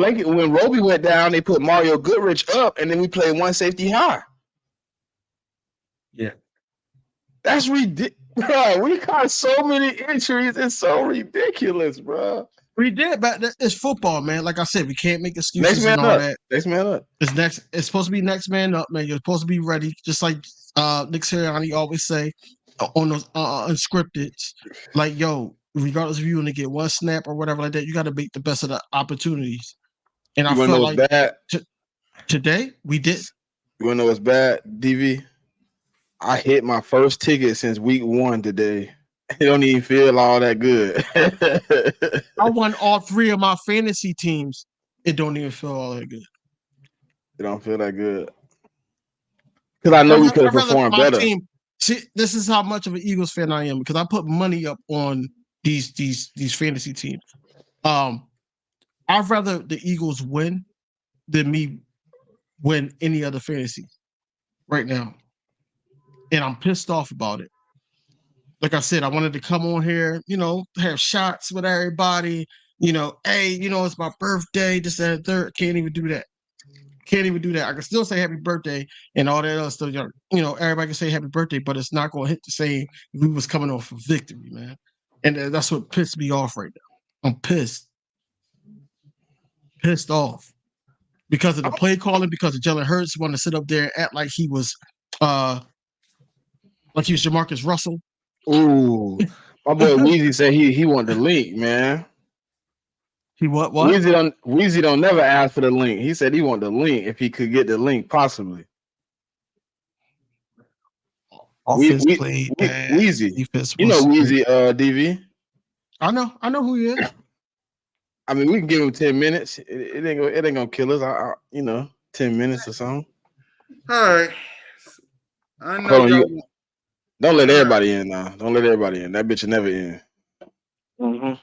Roby went down, they put Mario Goodrich up, and then we played one safety high. Yeah, that's ridiculous. Bro, we got so many injuries. It's so ridiculous, bro. We did, but it's football, man. Like I said, we can't make excuses and all that. Next man up. It's supposed to be next man up, man. You're supposed to be ready, just like Nick Sirianni always say on those unscripted. Like, yo, regardless if you want to get one snap or whatever like that, you got to make the best of the opportunities. And I feel like bad? Today we did. You want to know what's bad, DV? I hit my first ticket since week 1 today. It don't even feel all that good. I won all 3 of my fantasy teams. It don't even feel all that good. It don't feel that good. Because I know we could have performed better. See, this is how much of an Eagles fan I am, because I put money up on these fantasy teams. I'd rather the Eagles win than me win any other fantasy right now. And I'm pissed off about it. Like I said, I wanted to come on here, have shots with everybody. Hey, it's my birthday, this, that, and third. Can't even do that. I can still say happy birthday and all that other stuff. Everybody can say happy birthday, but it's not going to hit the same if we was coming off a victory, man. And that's what pissed me off right now. I'm pissed. Pissed off. Because of the play calling, because of Jalen Hurts wanting to sit up there and act like he was Jamarcus Russell. Ooh, my boy Weezy said he wanted the link, man. He what? Weezy don't never ask for the link. He said he wanted the link if he could get the link, possibly. Offense played bad. Weezy, Weezy, DV. I know who he is. I mean, we can give him 10 minutes. It ain't gonna kill us. 10 minutes or something. All right. I know. Don't let everybody in now. Don't let everybody in. That bitch will never in. Mm-hmm.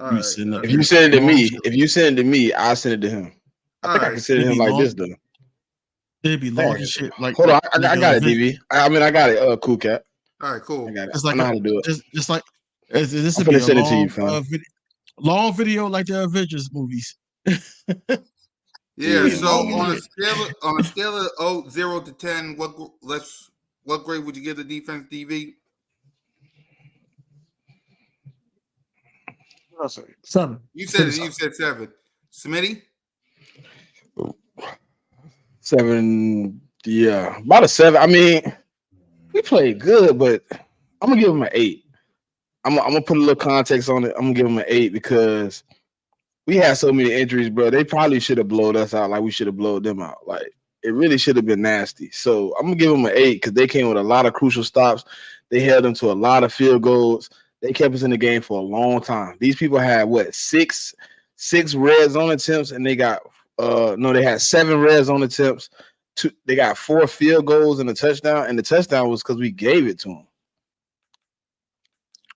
Right. If you send it to me, I'll send it to him. I think I can send it to him like this though. It'd be long as shit. Like, hold on, I got it, DV. I got it. Cool Cat. All right, cool. I got it. It's like I know how to do it. Just like this would be a long video like the Avengers movies. Yeah. So on a scale of 0 to 10, what grade would you give the defense, DV? 7. You said 7. Smitty? 7. Yeah, about a 7. I mean, we played good, but I'm gonna give him an 8. I'm gonna put a little context on it. I'm gonna give him an 8 because we had so many injuries, bro. They probably should have blowed us out like we should have blowed them out. Like, it really should have been nasty. So I'm gonna give them an 8 because they came with a lot of crucial stops. They held them to a lot of field goals. They kept us in the game for a long time. These people had 6 red zone attempts, and they got they had 7 red zone attempts. They got 4 field goals and a touchdown, and the touchdown was because we gave it to them.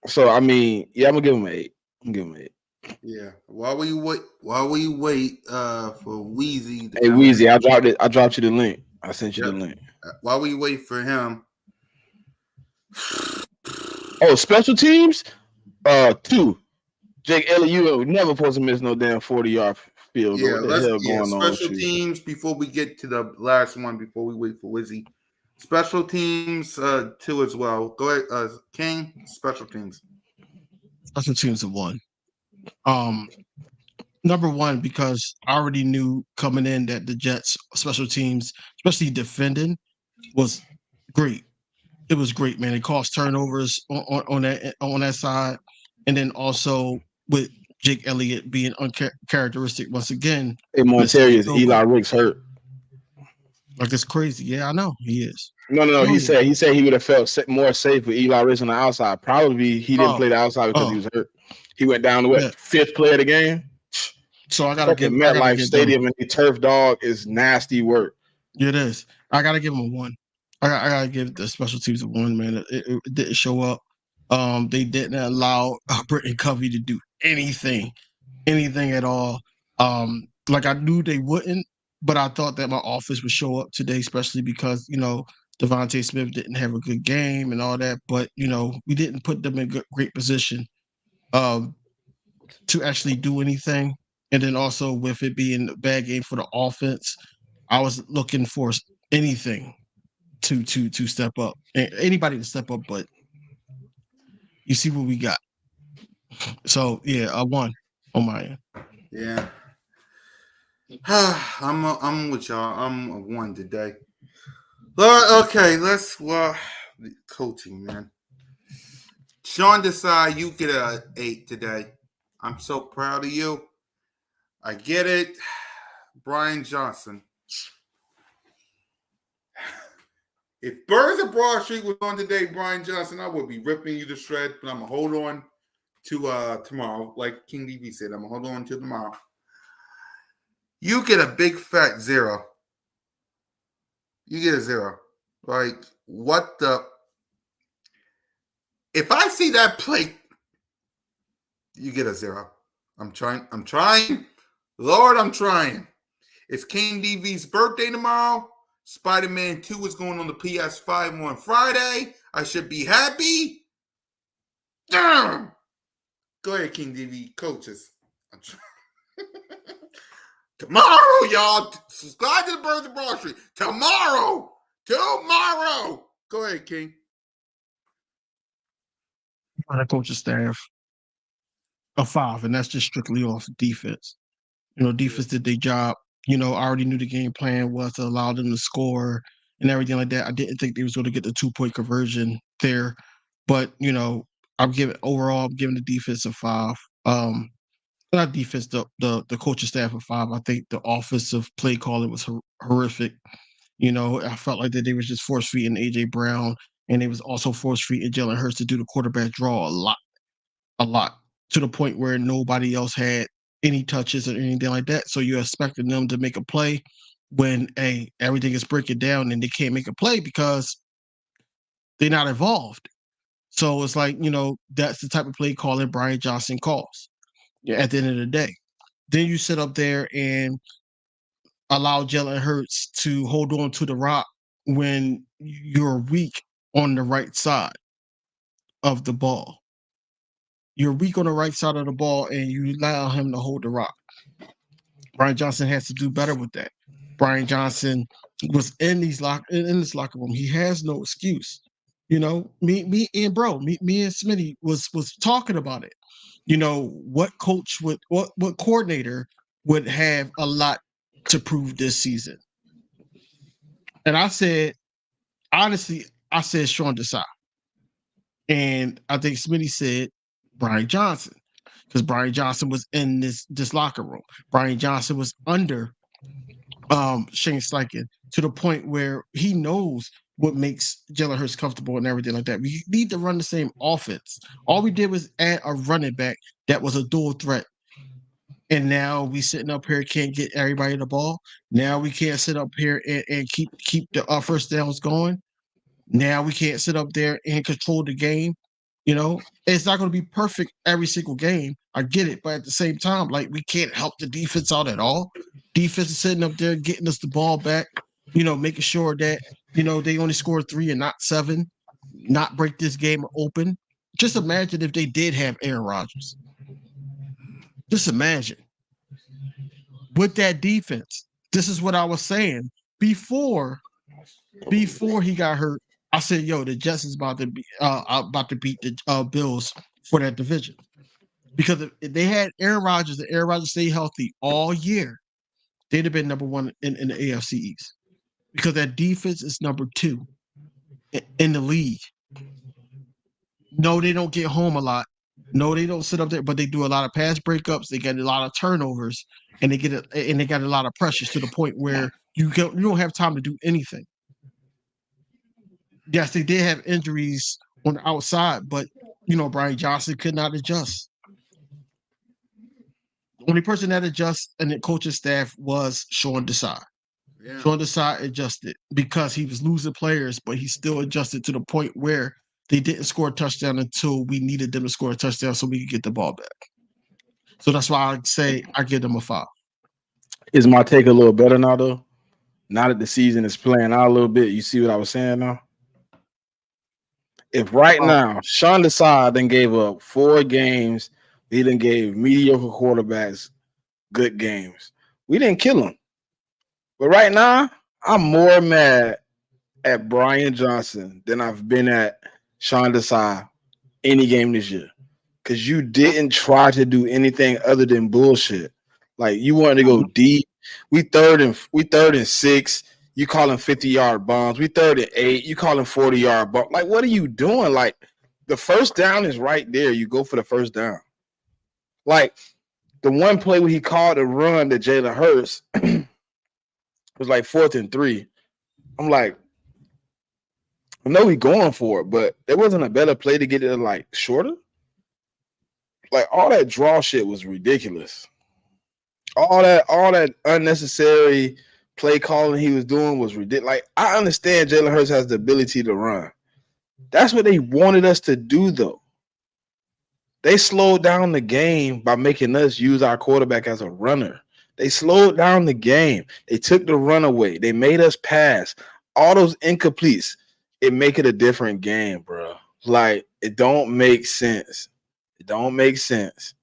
So I mean, yeah, I'm gonna give them an 8. I'm gonna give them an 8. Yeah. While we wait for Weezy. Hey Weezy, I dropped you the link. I sent you the link. While we wait for him. Oh, special teams? 2. Jake Elliott, you never supposed to miss no damn 40-yard field goal. Yeah, let's special teams before we get to the last one, before we wait for Wizzy. Special teams 2 as well. Go ahead, King. Special teams. Special teams of 1. Number 1, because I already knew coming in that the Jets special teams, especially defending, was great. It was great, man. It caused turnovers on that side, and then also with Jake Elliott being uncharacteristic once again. Hey, Montarius, Eli Ricks hurt. Like, it's crazy. Yeah, I know he is. No. He said he would have felt more safe with Eli Ricks on the outside. Probably he didn't play the outside because he was hurt. He went down to 5th play of the game. So I gotta Fucking give MetLife them. Stadium and the turf dog is nasty work. It is. I gotta give them a 1. I gotta give the special teams a 1, man. It didn't show up. They didn't allow Brittany Covey to do anything at all. Like I knew they wouldn't, but I thought that my offense would show up today, especially because Devontae Smith didn't have a good game and all that. But we didn't put them in great position to actually do anything. And then also with it being a bad game for the offense, I was looking for anything to step up, anybody to step up. But you see what we got. So yeah, I won on my end. Yeah. I'm with y'all. I'm a 1 today. Okay, coaching, man. Sean Desai, you get a 8 today. I'm so proud of you. I get it. Brian Johnson. If Birds of Broad Street was on today, Brian Johnson, I would be ripping you to shreds, but I'm going to hold on to tomorrow. Like King DV said, I'm going to hold on to tomorrow. You get a big fat 0. You get a 0. Like, what the? If I see that plate, you get a 0. I'm trying. Lord, I'm trying. It's King DV's birthday tomorrow. Spider-Man 2 is going on the PS5 on Friday. I should be happy. Damn. Go ahead, King DV. Coaches. Tomorrow, y'all. Subscribe to the Birds of Broad Street. Tomorrow. Go ahead, King. On a coaching staff, a 5, and that's just strictly off defense. Defense did their job. I already knew the game plan was to allow them to score and everything like that. I didn't think they was going to get the 2-point conversion there, but I'm giving the defense a 5. Not defense, the coaching staff a 5. I think the offensive play calling was horrific. I felt like that they was just force feeding AJ Brown, and they was also force feeding Jalen Hurts to do the quarterback draw a lot to the point where nobody else had any touches or anything like that. So you're expecting them to make a play when everything is breaking down and they can't make a play because they're not involved. So it's like, that's the type of play calling Brian Johnson calls at the end of the day. Then you sit up there and allow Jalen Hurts to hold on to the rock when you're weak on the right side of the ball. You're weak on the right side of the ball, and you allow him to hold the rock. Brian Johnson has to do better with that. Brian Johnson was in this locker room. He has no excuse. Me and Smitty was talking about it. What coach would, what coordinator would have a lot to prove this season? And I said, honestly, Sean Desai. And I think Smitty said Brian Johnson, because Brian Johnson was in this locker room. Brian Johnson was under Shane Steichen to the point where he knows what makes Jalen Hurts comfortable and everything like that. We need to run the same offense. All we did was add a running back that was a dual threat. And now we sitting up here, can't get everybody the ball. Now we can't sit up here and keep the first downs going. Now we can't sit up there and control the game. It's not going to be perfect every single game. I get it. But at the same time, like, we can't help the defense out at all. Defense is sitting up there getting us the ball back, making sure that, they only score 3 and not 7, not break this game open. Just imagine if they did have Aaron Rodgers. Just imagine. With that defense, this is what I was saying. Before he got hurt, I said, "Yo, the Jets is about to beat the Bills for that division." Because if they had Aaron Rodgers and Aaron Rodgers stayed healthy all year, they'd have been number 1 in the AFC East. Because that defense is number 2 in the league. No, they don't get home a lot. No, they don't sit up there, but they do a lot of pass breakups. They get a lot of turnovers, and they got a lot of pressures to the point where you don't have time to do anything. Yes, they did have injuries on the outside, but Brian Johnson could not adjust. Only person that adjusts in the coaching staff was Sean Desai. Yeah. Sean Desai adjusted because he was losing players, but he still adjusted to the point where they didn't score a touchdown until we needed them to score a touchdown so we could get the ball back. So that's why I say I give them a 5. Is my take a little better now, though? Now that the season is playing out a little bit, you see what I was saying now? If right now Sean Desai then gave up 4 games, he then gave mediocre quarterbacks good games. We didn't kill him. But right now, I'm more mad at Brian Johnson than I've been at Sean Desai any game this year. Because you didn't try to do anything other than bullshit. Like you wanted to go deep. We third and 6. You calling 50-yard bombs. We 3rd and 8. You calling 40-yard bombs. Like, what are you doing? Like, the first down is right there. You go for the first down. Like, the one play where he called a run to Jalen Hurts was like 4th and 3. I'm like, I know we going for it, but there wasn't a better play to get it like shorter. Like, all that draw shit was ridiculous. All that unnecessary play calling he was doing was ridiculous. Like, I understand Jalen Hurts has the ability to run. That's what they wanted us to do, though. They slowed down the game by making us use our quarterback as a runner. They slowed down the game. They took the run away. They made us pass. All those incompletes, it make it a different game, bro. Like, it don't make sense. It don't make sense.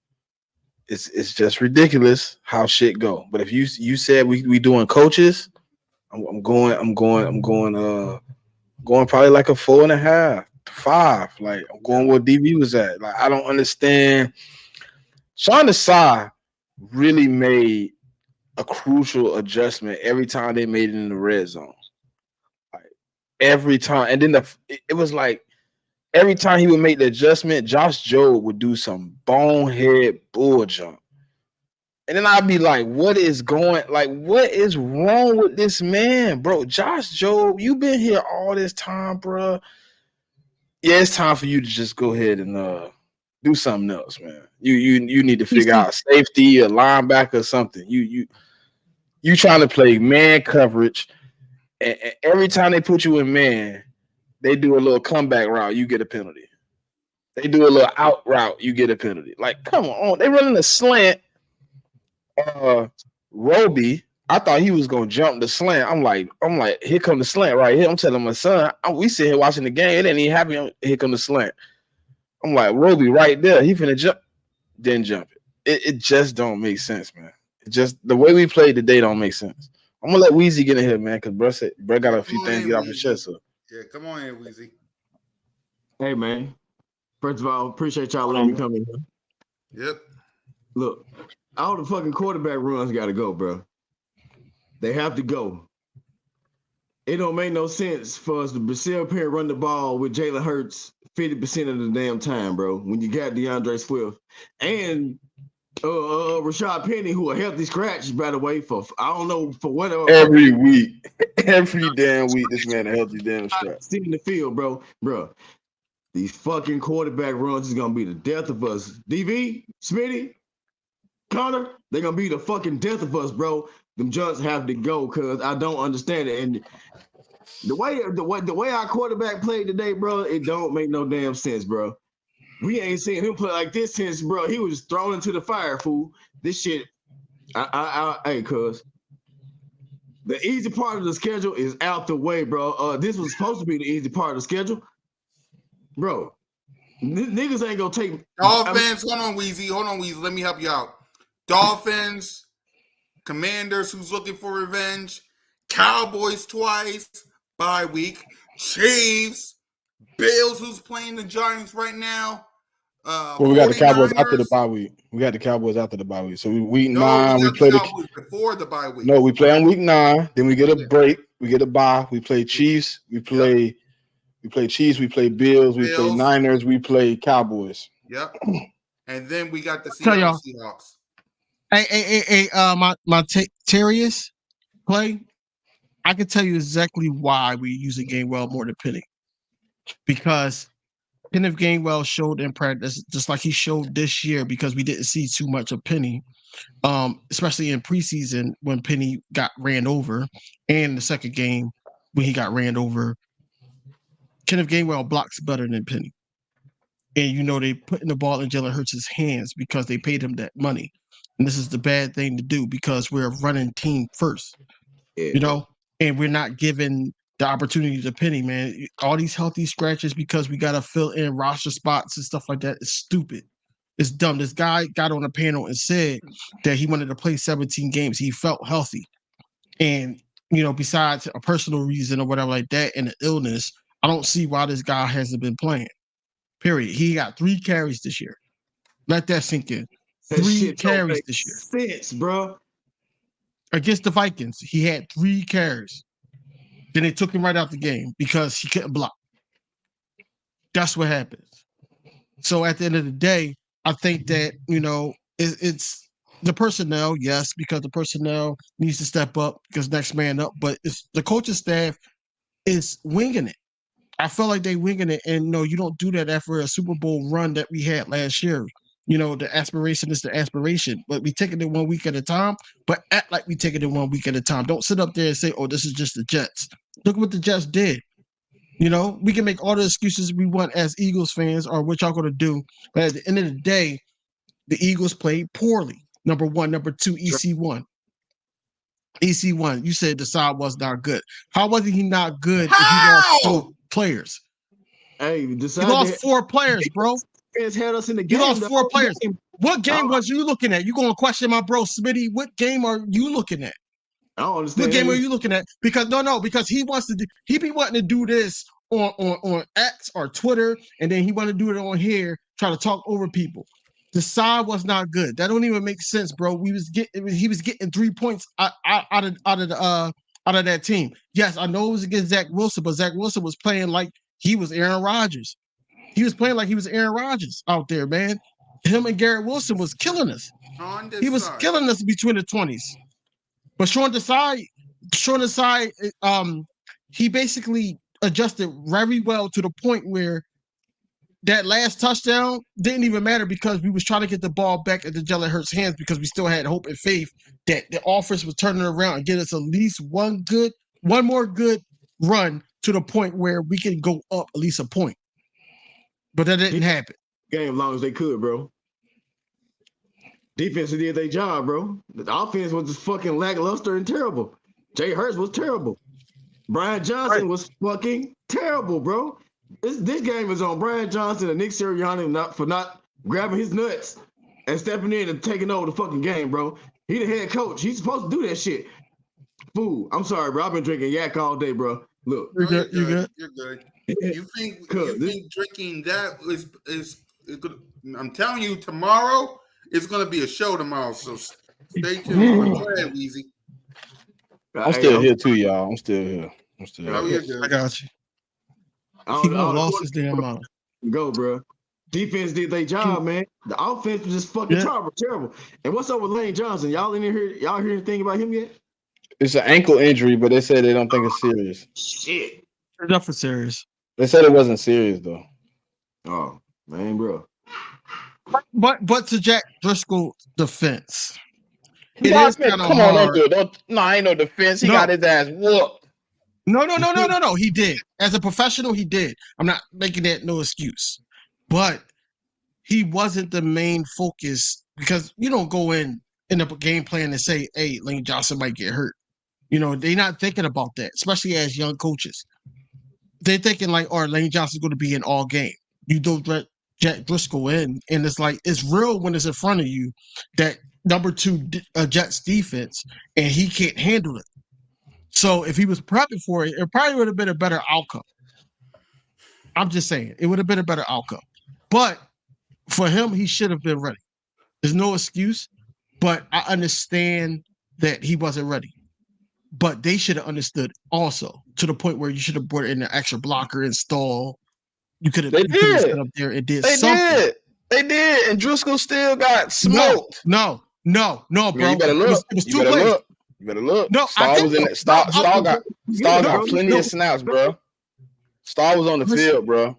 It's just ridiculous how shit go. But if you said we doing coaches, I'm going probably like a 4.5, 5. Like I'm going where DB was at. Like I don't understand. Sean Desai really made a crucial adjustment every time they made it in the red zone. Like every time, and then it was like every time he would make the adjustment, Josh Jobe would do some bonehead bull jump. And then I'd be like, what is wrong with this man, bro? Josh Jobe, you've been here all this time, bro. Yeah, it's time for you to just go ahead and do something else, man. You need to figure out safety, a linebacker, or something. You trying to play man coverage, and every time they put you in man, they do a little comeback route, you get a penalty. They do a little out route, you get a penalty. Like, come on, they running a slant. Roby, I thought he was gonna jump the slant. I'm like, here come the slant right here. I'm telling my son, we sit here watching the game. It ain't even happen. Here come the slant. I'm like, Roby right there. He finna jump, didn't jump it. It just don't make sense, man. It just the way we played today don't make sense. I'm gonna let Weezy get in here, man, because bro got a few things to get off his chest. So. Yeah, come on here, Weezy. Hey, man. First of all, appreciate y'all letting me come in here. Yep. Look, all the fucking quarterback runs got to go, bro. They have to go. It don't make no sense for us to sit up here and run the ball with Jalen Hurts 50% of the damn time, bro, when you got DeAndre Swift and Rashad Penny, who a healthy scratch, by the way, for I don't know for what every week, every damn week, this man a healthy damn scratch. Sitting in the field, bro. These fucking quarterback runs is gonna be the death of us. DV, Smitty, Connor, they're gonna be the fucking death of us, bro. Them jumps have to go because I don't understand it. And the way our quarterback played today, bro, it don't make no damn sense, bro. We ain't seen him play like this since, bro. He was thrown into the fire, fool. This shit, hey, cuz. The easy part of the schedule is out the way, bro. This was supposed to be the easy part of the schedule. Bro, niggas ain't gonna take Dolphins. Hold on, Weezy. Let me help you out. Dolphins, Commanders, who's looking for revenge, Cowboys twice, bye week, Chiefs, Bills, who's playing the Giants right now. Well, we got the Cowboys after the bye week. So week 9, we play the before the bye week. No, we play on week 9. Then we get a break. We get a bye. We play Chiefs. We play Chiefs. We play Bills. We play Niners. We play Cowboys. Yep. And then we got the Seahawks. Hey, my Terrius play. I can tell you exactly why we use Gainwell more than Penny. Because Kenneth Gainwell showed in practice, just like he showed this year, because we didn't see too much of Penny. especially in preseason when Penny got ran over, and the second game when he got ran over. Kenneth Gainwell blocks better than Penny. And, they putting the ball in Jalen Hurts' hands because they paid him that money. And this is the bad thing to do because we're a running team first, and we're not giving the opportunity to Penny, man. All these healthy scratches because we got to fill in roster spots and stuff like that is stupid. It's dumb. This guy got on a panel and said that he wanted to play 17 games. He felt healthy. And, besides a personal reason or whatever like that and an illness, I don't see why this guy hasn't been playing. Period. He got 3 carries this year. Let that sink in. 3 carries this year. Sense, bro. Against the Vikings, he had 3 carries. Then they took him right out the game because he couldn't block. That's what happens. So at the end of the day, I think that, it's the personnel, yes, because the personnel needs to step up because next man up. But it's the coaching staff is winging it. I felt like they winging it, and no, you don't do that after a Super Bowl run that we had last year. The aspiration is the aspiration, but we take it in 1 week at a time, but act like we take it in 1 week at a time. Don't sit up there and say, oh, this is just the Jets. Look what the Jets did. We can make all the excuses we want as Eagles fans or what y'all going to do, but at the end of the day, the Eagles played poorly. Number 1. Number 2, EC1. EC1, you said the side was not good. How was he not good if he lost 4 players? Hey, he lost 4 players, bro. Had us in the game. You lost 4 players. What game was you looking at? You going to question my bro Smitty? What game are you looking at? I don't understand. What game are you looking at? Because because he wants to he be wanting to do this on X or Twitter, and then he want to do it on here, try to talk over people. The side was not good. That don't even make sense, bro. He was getting 3 points out of that team. Yes, I know it was against Zach Wilson, but Zach Wilson was playing like he was Aaron Rodgers. He was playing like he was Aaron Rodgers out there, man. Him and Garrett Wilson was killing us. He was killing us between the 20s. But Sean Desai, he basically adjusted very well to the point where that last touchdown didn't even matter because we was trying to get the ball back into Jalen Hurts' hands because we still had hope and faith that the offense was turning around and get us at least one more good run to the point where we can go up at least a point. But that didn't happen. Game as long as they could, bro. Defense did their job, bro. The offense was just fucking lackluster and terrible. Jay Hurts was terrible. Brian Johnson was fucking terrible, bro. This game is on Brian Johnson and Nick Sirianni for not grabbing his nuts and stepping in and taking over the fucking game, bro. He the head coach. He's supposed to do that shit. Fool. I'm sorry, bro. I've been drinking yak all day, bro. Look. You're good. You're good. You think drinking that is good? I'm telling you, tomorrow it's gonna be a show tomorrow. So stay tuned. Go ahead, Weezy. I'm still here too, y'all. I'm still here. I got you. He lost his damn mind. Go, bro. Defense did their job, man. The offense was just fucking terrible. And what's up with Lane Johnson? Y'all in here? Y'all hear anything about him yet? It's an ankle injury, but they said they don't think it's serious. Shit. Enough for serious. They said it wasn't serious though. Oh man, bro. But to Jack Driscoll's defense, Come on, don't do it. Ain't no defense. He got his ass whooped. No. He did. As a professional, he did. I'm not making that no excuse. But he wasn't the main focus because you don't go in a game plan and say, hey, Lane Johnson might get hurt. They're not thinking about that, especially as young coaches. They're thinking like, all right, Lane Johnson's going to be in all game. You don't let Jack Driscoll in, and it's like, it's real when it's in front of you that number 2 Jets defense, and he can't handle it. So if he was prepping for it, it probably would have been a better outcome. I'm just saying, it would have been a better outcome. But for him, he should have been ready. There's no excuse, but I understand that he wasn't ready. But they should have understood also to the point where you should have brought in an extra blocker install. You could have set up there and did something. They did, and Driscoll still got smoked. No, bro. You better look. It was 2 players. You better look. No, Star was in it. Star got plenty of snaps, bro. Star was on the field, bro.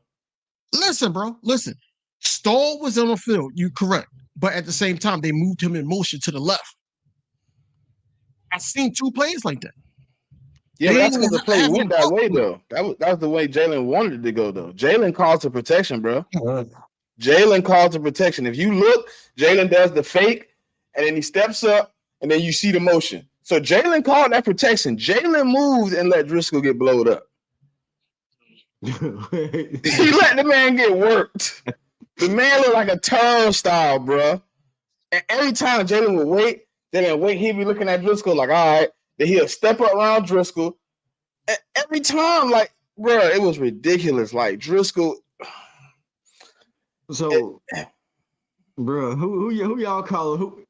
Listen, bro. Listen. Stoll was on the field. You correct. but at the same time, they moved him in motion to the left. I've seen 2 plays like that. Yeah, They that's didn't because the play have went him that up way with- though. That was the way Jalen wanted it to go though. Jalen calls for protection, bro. Jalen calls for protection. If you look, Jalen does the fake, and then he steps up, and then you see the motion. So Jalen called that protection. Jalen moved and let Driscoll get blowed up. He let the man get worked. The man looked like a turnstile, bro. And every time Jalen would wait, he'd be looking at Driscoll like, all right. Then he'll step up around Driscoll. And every time, like, bro, it was ridiculous. Like Driscoll. So, bro, who y'all calling?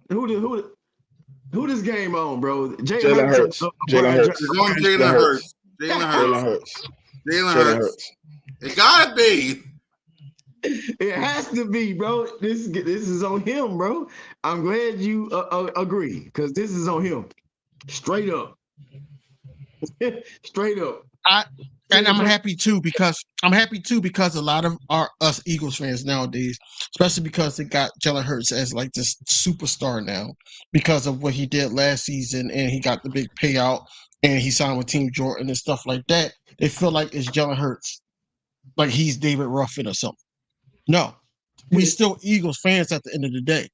Who this game on, bro? Jalen Hurts. Jalen Hurts. It's on Jalen Hurts. Jalen Hurts. Jalen Jalen Hurts. Hurts. It gotta be. It has to be, bro. This is on him, bro. I'm glad you agree, because this is on him. Straight up. Straight up. And I'm happy too because a lot of us Eagles fans nowadays, especially because they got Jalen Hurts as like this superstar now because of what he did last season, and he got the big payout, and he signed with Team Jordan and stuff like that. They feel like it's Jalen Hurts, like he's David Ruffin or something. No, we still Eagles fans at the end of the day.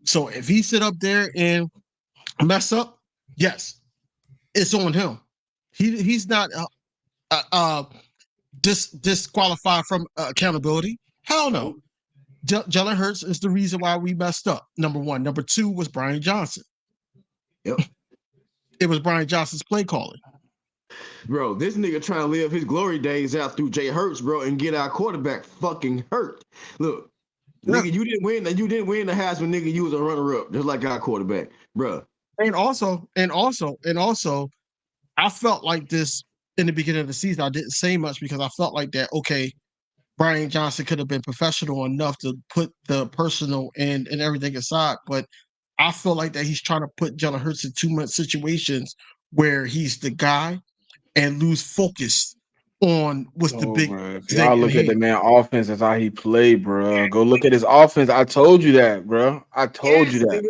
So if he sit up there and mess up, yes, it's on him. He's not disqualified from accountability. Hell no. Jalen Hurts is the reason why we messed up. Number one. Number two was Brian Johnson. Yep. It was Brian Johnson's play calling. Bro, this nigga trying to live his glory days out through Jay Hurts, bro, and get our quarterback fucking hurt. Look, nigga, you didn't win the Heisman, nigga. You was a runner-up, just like our quarterback, bro. And also, I felt like this in the beginning of the season. I didn't say much because I felt like that, okay, Brian Johnson could have been professional enough to put the personal and everything aside, but I feel like that he's trying to put Jalen Hurts in too much situations where he's the guy and lose focus on what's the big thing. Y'all look at the man offense. That's how he played, bro. Go look at his offense. I told you that, bro. I told you that.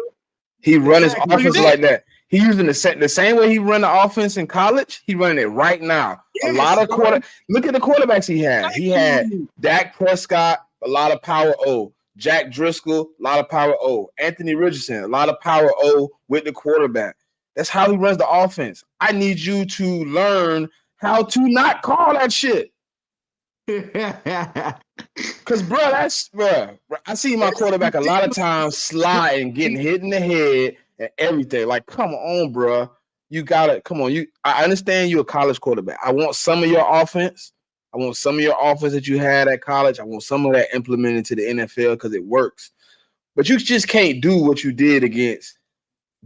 He run his offense like that. He using the same way he run the offense in college. He running it right now. A lot of look at the quarterbacks he had. He had Dak Prescott, a lot of power O. Jack Driscoll, a lot of power O. Anthony Richardson, a lot of power O with the quarterback. That's how he runs the offense. I need you to learn how to not call that shit. Because, bro, I see my quarterback a lot of times sliding, getting hit in the head and everything. Like, come on, bro. You got it. Come on. I understand you're a college quarterback. I want some of your offense. I want some of your offense that you had at college. I want some of that implemented to the NFL because it works. But you just can't do what you did against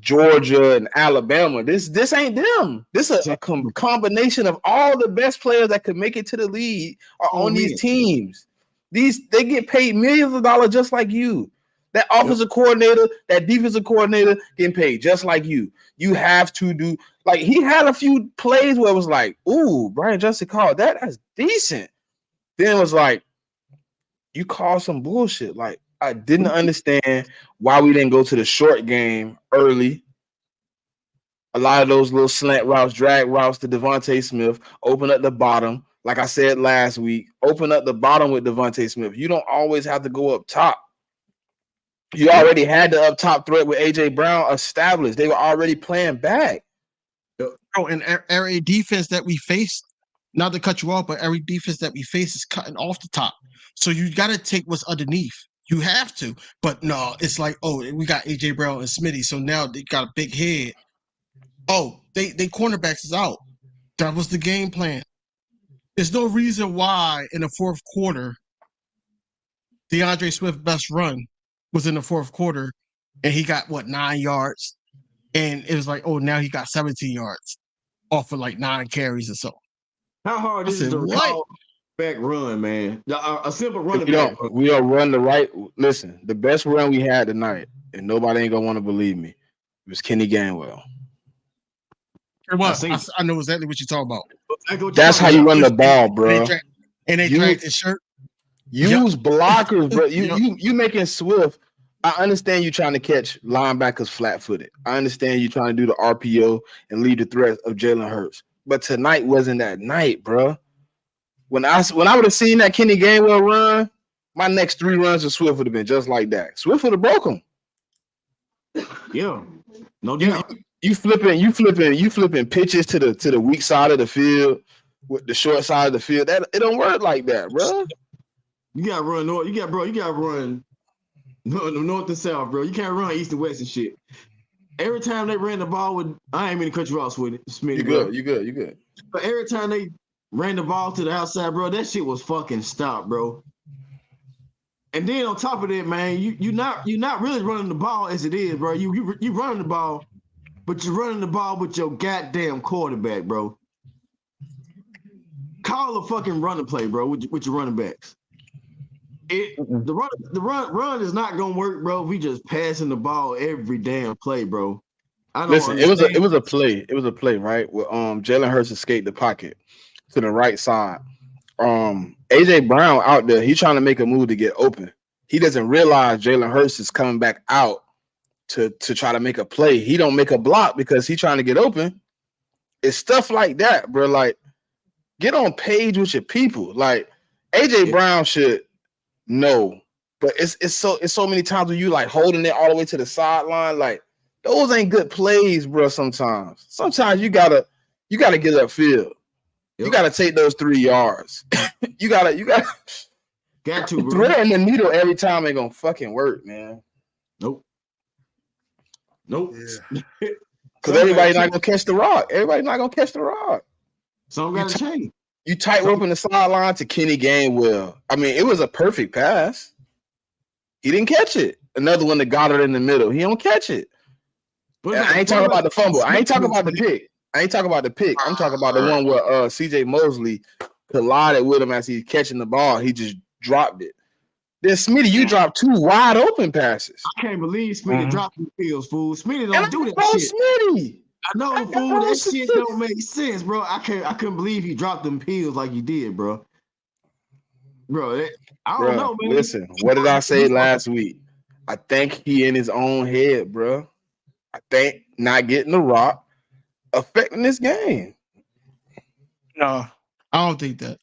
Georgia and Alabama. This ain't them. This is a combination of all the best players that could make it to the league are on these teams. They get paid millions of dollars just like you. That offensive coordinator, that defensive coordinator getting paid just like you. You have to do like he had a few plays where it was like, ooh, Brian Johnson called that. That's decent. Then it was like, you called some bullshit. Like, I didn't understand why we didn't go to the short game early. A lot of those little slant routes, drag routes to Devontae Smith, open up the bottom. Like I said last week, open up the bottom with Devontae Smith. You don't always have to go up top. You already had the up top threat with A.J. Brown established. They were already playing back. Oh, and every defense that we face, not to cut you off, but every defense that we face is cutting off the top. So you got to take what's underneath. You have to. But no, it's like, oh, we got A.J. Brown and Smitty, so now they got a big head. Oh, they cornerbacks is out. That was the game plan. There's no reason why in the fourth quarter, DeAndre Swift's best run was in the fourth quarter, and he got, 9 yards? And it was like, oh, now he got 17 yards off of like 9 carries or so. How hard is it to call back run, man? A simple running back. We don't run the right. Listen, the best run we had tonight, and nobody ain't gonna want to believe me, it was Kenny Gainwell. It was. I know exactly what you're talking about. That's how you run the ball, bro. And they dragged his shirt. Use blockers, bro. You making Swift I understand you trying to catch linebackers flat-footed. I understand you trying to do the RPO and lead the threat of Jalen Hurts. But tonight wasn't that night, bro. When I would have seen that Kenny Gainwell run, my next 3 runs of Swift would have been just like that. Swift would have broke him. Yeah, no doubt. You flipping pitches to the weak side of the field with the short side of the field. That it don't work like that, bro. You gotta run north. You gotta run north and south, bro. You can't run east and west and shit. Every time they ran the ball with, I ain't mean to cut you off with it, Smitty. You good. But every time they ran the ball to the outside, bro, that shit was fucking stopped, bro. And then on top of that, man, you're not really running the ball as it is, bro. You running the ball, but you're running the ball with your goddamn quarterback, bro. Call a fucking running play, bro, with your running backs. The run is not gonna work, bro. We just passing the ball every damn play, bro. Listen, it was a play. It was a play, right? Where Jalen Hurts escaped the pocket to the right side. AJ Brown out there, he's trying to make a move to get open. He doesn't realize Jalen Hurts is coming back out to try to make a play. He don't make a block because he's trying to get open. It's stuff like that, bro. Like, get on page with your people. Like, AJ Brown should know, but it's so many times when you like holding it all the way to the sideline. Like, those ain't good plays, bro. Sometimes you gotta get upfield. You gotta take those 3 yards. you gotta got to, bro. Threading the needle every time ain't gonna fucking work, man. Nope. Yeah. Because everybody's not gonna catch the rock. Everybody's not gonna catch the rock. Something gotta change. You tight roping the sideline to Kenny Gainwell. I mean, it was a perfect pass. He didn't catch it. Another one that got it in the middle. He don't catch it. I ain't talking about the fumble. I ain't talking about the pick. I'm talking about the one where CJ Mosley collided with him as he's catching the ball. He just dropped it. Then Smitty, you dropped 2 wide open passes. I can't believe Smitty dropped the pills, fool. Smitty don't do that Oh, shit. Smitty. I know, fool. That shit don't make sense, bro. I couldn't believe he dropped them pills like he did, bro. Bro, I don't know, man. Listen, what did I say last week? I think he in his own head, bro. I think not getting the rock affecting this game. No, I don't think that.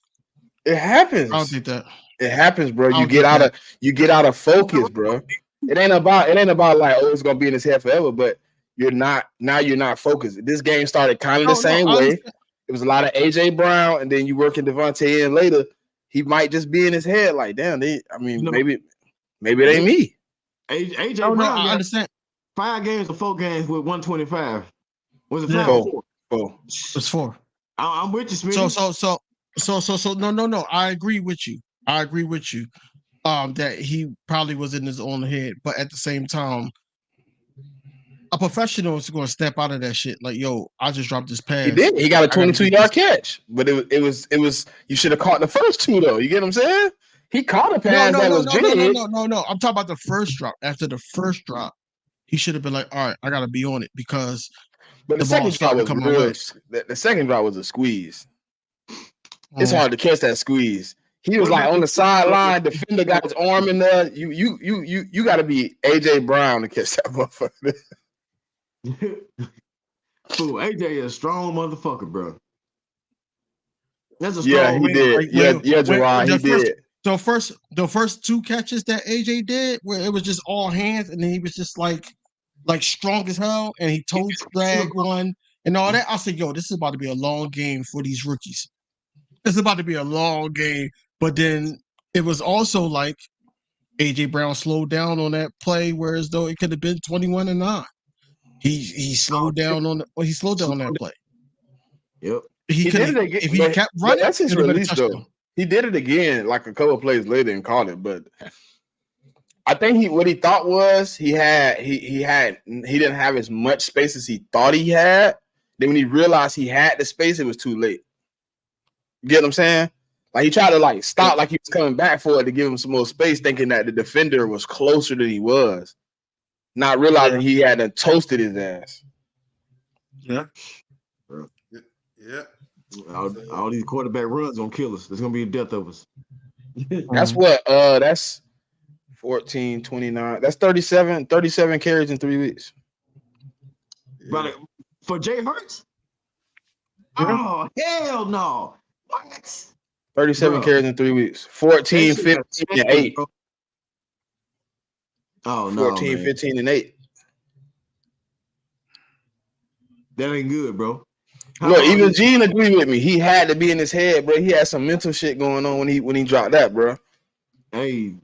It happens. I don't think that. It happens, bro. You get out of focus, bro. It ain't about like, oh, it's gonna be in his head forever, but you're not focused. This game started kind of the same way. It was a lot of AJ Brown, and then you working Devontae in later. He might just be in his head like, damn, maybe it ain't me. AJ No, Brown, I understand. 5 games or 4 games with 125. Was it 5 4? 4? It's 4. I'm with you, Smitty. So no. I agree with you. That he probably was in his own head, but at the same time, a professional is going to step out of that shit. Like, yo, I just dropped this pass. He did. He got a 22-yard catch, but it was. You should have caught the first 2 though. You get what I'm saying? He caught a pass No. I'm talking about the first drop. After the first drop, he should have been like, all right, I got to be on it because. But the second drop was real. The second drop was a squeeze. It's hard to catch that squeeze. He was like on the sideline. Defender got his arm in there. You got to be AJ Brown to catch that motherfucker. Fool, AJ is a strong motherfucker, bro. That's a strong Yeah, he did. Gerard, he did. So the first 2 catches that AJ did, where it was just all hands, and then he was just like strong as hell, and he toe drag one and all that. I said, yo, this is about to be a long game for these rookies. It's about to be a long game. But then it was also like AJ Brown slowed down on that play, whereas though it could have been 21-9. He slowed down on that play. Yep. He did it again. If he kept running, that's his release though. He did it again like a couple of plays later and caught it, but I think what he thought was he didn't have as much space as he thought he had. Then when he realized he had the space, it was too late. You get what I'm saying? Like he tried to like stop like he was coming back for it to give him some more space, thinking that the defender was closer than he was, not realizing he had toasted his ass. Yeah. Yeah. All these quarterback runs gonna kill us. It's gonna be the death of us. That's what 14, 29. That's 37 carries in 3 weeks. But for Jay Hurts? Mhm. Oh, hell no. What? 37 Bruh. carries in 3 weeks. 14, That shit got 15, and changed, 8. bro. Oh, no, 14, man. 15, and 8. That ain't good, bro. Look, even Gene agreed with me. He had to be in his head, bro. He had some mental shit going on when he dropped that, bro. Hey,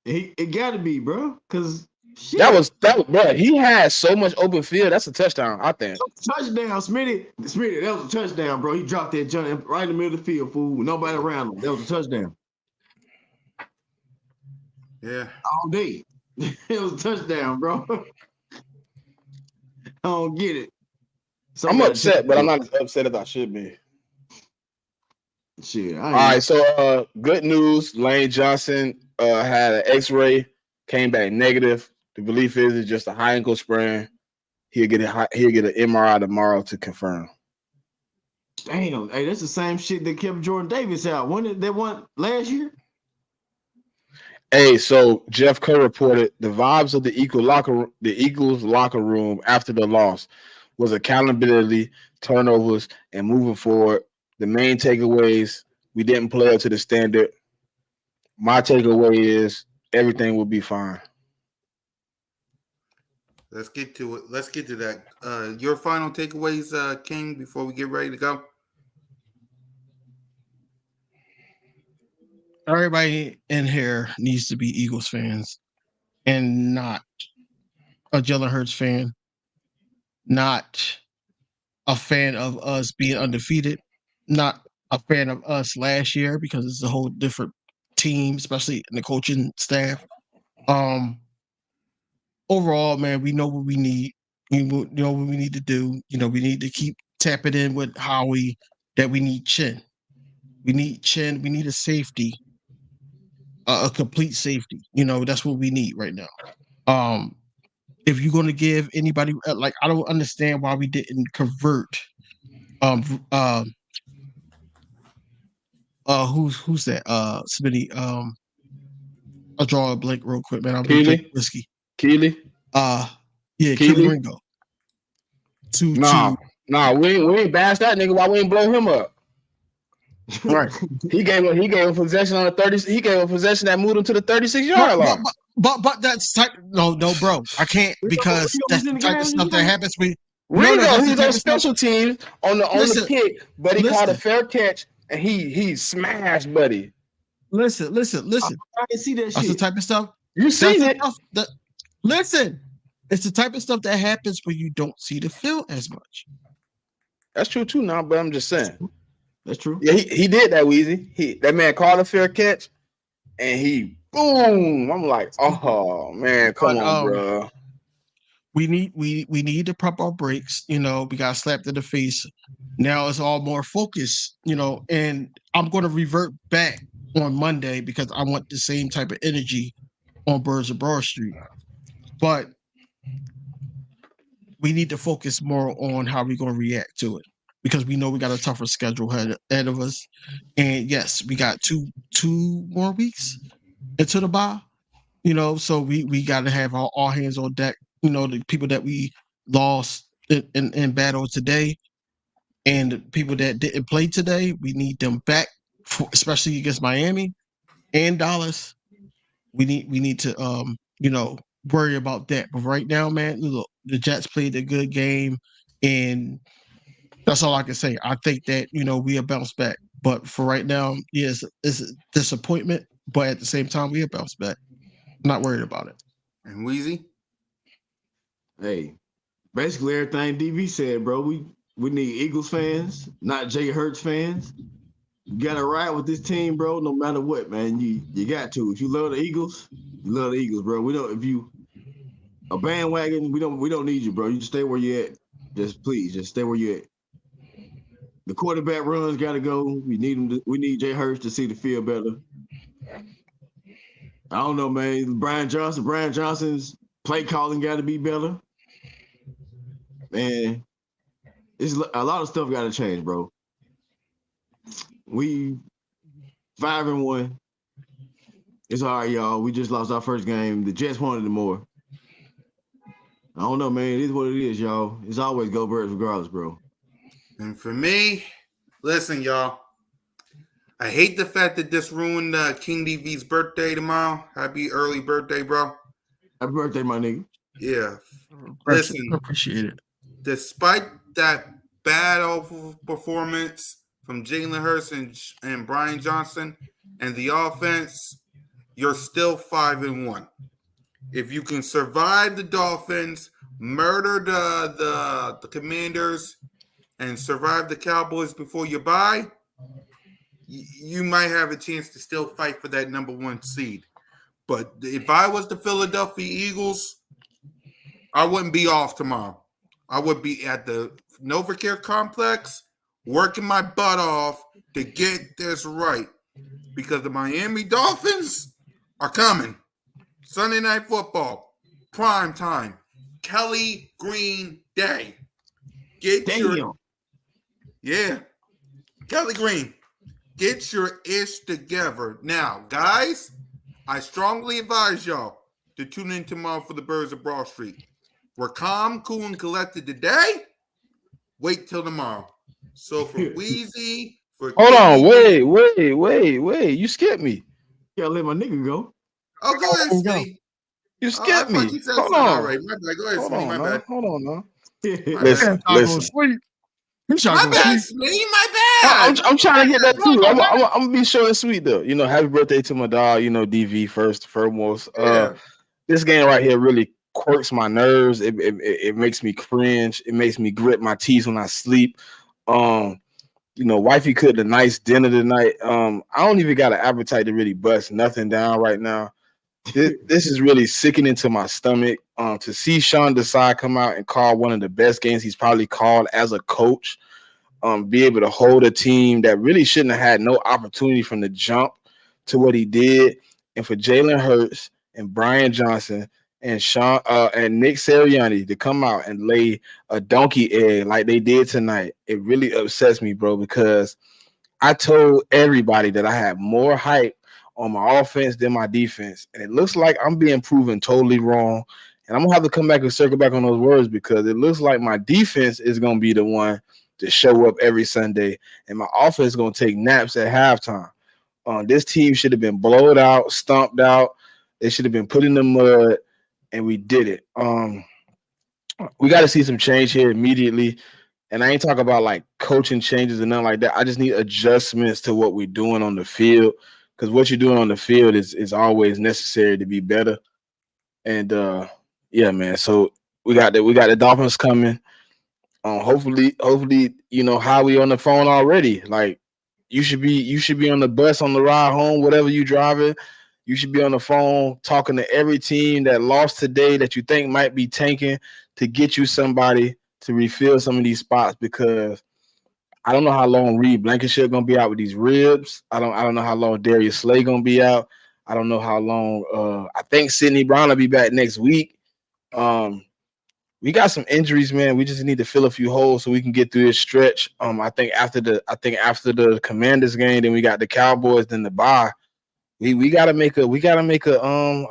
it got to be, bro. Because shit. That was, bro. He had so much open field. That's a touchdown, I think. Touchdown, Smitty. That was a touchdown, bro. He dropped that jump right in the middle of the field, fool. Nobody around him. That was a touchdown. Yeah. All day. It was a touchdown, bro. I don't get it. I'm upset, but I'm not as upset as I should be. Shit. All right, so good news. Lane Johnson had an X-ray, came back negative. The belief is it's just a high ankle sprain. He'll get an MRI tomorrow to confirm. Damn, hey, that's the same shit that kept Jordan Davis out. When they won last year? Hey, so Jeff Kerr reported the vibes of the Eagles locker room after the loss was accountability, turnovers, and moving forward. The main takeaways: we didn't play up to the standard. My takeaway is everything will be fine. Let's get to it. Let's get to that. Your final takeaways, King, before we get ready to go. Everybody in here needs to be Eagles fans and not a Jalen Hurts fan, not a fan of us being undefeated, not a fan of us last year because it's a whole different team, especially in the coaching staff. Overall, man, we know what we need. We know what we need to do. You know, we need to keep tapping in with Howie that we need Chin. We need Chin. We need a safety, a complete safety. You know, that's what we need right now. If you're going to give anybody like, I don't understand why we didn't convert. Who's that? Smitty. I'll draw a blank real quick, man. I'll be drinking whiskey. Keely. Yeah, Keely Keely Ringo. Nah, we ain't bash that nigga. Why we ain't blow him up? Right. He gave a possession on the 30. He gave a possession that moved him to the 36-yard line. But that's type. No, bro. I can't because that's the type of stuff that happens when Ringo. He's on special teams on the kick, but he caught a fair catch and he smashed Buddy. Listen. I can see that shit. That's the type of stuff. You seen it? Listen, it's the type of stuff that happens when you don't see the field as much. That's true too, now. But I'm just saying. That's true. Yeah, he did that, Weezy. That man caught a fair catch, and he boom. I'm like, oh man, come on, bro. We need to prep our brakes. You know, we got slapped in the face. Now it's all more focused. You know, and I'm going to revert back on Monday because I want the same type of energy on Birds of Broad Street. But we need to focus more on how we're going to react to it because we know we got a tougher schedule ahead of us. And yes, we got two more weeks into the bye, you know, so we got to have all hands on deck. You know, the people that we lost in battle today and the people that didn't play today, we need them back, especially against Miami and Dallas. We need to you know, worry about that. But right now, man, look, the Jets played a good game, and that's all I can say. I think that, you know, we'll bounce back. But for right now, yes, it's a disappointment. But at the same time, we'll bounce back. I'm not worried about it. And Weezy? Hey, basically everything DV said, bro. We need Eagles fans, not Jay Hurts fans. You gotta ride with this team, bro, no matter what, man. You got to. If you love the Eagles, you love the Eagles, bro. We don't, if you a bandwagon, we don't need you, bro. You just stay where you at. Just stay where you at. The quarterback runs gotta go. We need Jay Hurts to see the field better. I don't know, man. Brian Johnson's play calling gotta be better. Man, it's a lot of stuff gotta change, bro. We 5-1. It's all right, y'all. We just lost our first game. The Jets wanted it more. I don't know, man. It is what it is, y'all. It's always go Birds regardless, bro. And for me, listen, y'all. I hate the fact that this ruined King DV's birthday tomorrow. Happy early birthday, bro. Happy birthday, my nigga. Yeah. Listen, Appreciate it. despite that bad performance from Jalen Hurts and Brian Johnson and the offense, you're still 5-1. If you can survive the Dolphins, murder the Commanders, and survive the Cowboys before you bye, you might have a chance to still fight for that number 1 seed. But if I was the Philadelphia Eagles, I wouldn't be off tomorrow. I would be at the NovaCare complex working my butt off to get this right, because the Miami Dolphins are coming. Sunday Night Football, prime time, Kelly Green Day. Damn. Kelly Green, get your ish together. Now, guys, I strongly advise y'all to tune in tomorrow for the Birds of Broad Street. We're calm, cool, and collected today. Wait till tomorrow. So for Weezy, for Hold on, Kenny- wait. You skipped me. Yeah, let my nigga go. Oh, go ahead, Steve. You skipped I thought me. you said Hold something. All on. right, my bad. Go ahead, Hold Smitty. on, My now. bad. Hold on, now. My Listen, bad. I'll go listen. sleep. You trying My to go bad, sleep? Smitty. My bad. I'm trying to get that too. I'm gonna be short and sweet though. You know, happy birthday to my dog. You know, DV first, foremost. Yeah. This game right here really quirks my nerves. It makes me cringe. It makes me grit my teeth when I sleep. You know, wifey cooked a nice dinner tonight. I don't even got an appetite to really bust nothing down right now. This is really sickening to my stomach. To see Sean Desai come out and call one of the best games he's probably called as a coach, be able to hold a team that really shouldn't have had no opportunity from the jump to what he did, and for Jalen Hurts and Brian Johnson and Sean and Nick Sirianni to come out and lay a donkey egg like they did tonight, it really upsets me, bro, because I told everybody that I had more hype on my offense than my defense, and it looks like I'm being proven totally wrong. And I'm gonna have to come back and circle back on those words, because it looks like my defense is gonna be the one to show up every Sunday, and my offense is gonna take naps at halftime. This team should have been blowed out, stomped out. They should have been put in the mud, and we did it. We got to see some change here immediately. And I ain't talking about like coaching changes and nothing like that. I just need adjustments to what we're doing on the field, because what you're doing on the field is always necessary to be better. And yeah, man. So we got the Dolphins coming. Hopefully, you know, Howie on the phone already. Like you should be on the bus on the ride home, whatever you driving. You should be on the phone talking to every team that lost today that you think might be tanking to get you somebody to refill some of these spots, because I don't know how long Reed Blankenship gonna be out with these ribs. I don't know how long Darius Slay gonna be out. I don't know how long. I think Sidney Brown will be back next week. We got some injuries, man. We just need to fill a few holes so we can get through this stretch. I think after the Commanders game, then we got the Cowboys, then the bye. We gotta make a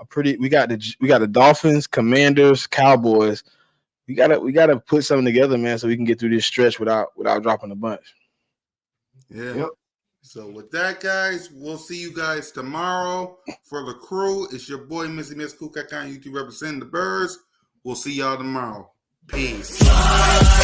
pretty. We got the Dolphins, Commanders, Cowboys. We gotta put something together, man, so we can get through this stretch without dropping a bunch. Yeah. Yep. So with that, guys, we'll see you guys tomorrow. For the crew, it's your boy Missy Miss Kukakan, YouTube representing the Birds. We'll see y'all tomorrow. Peace. Slide.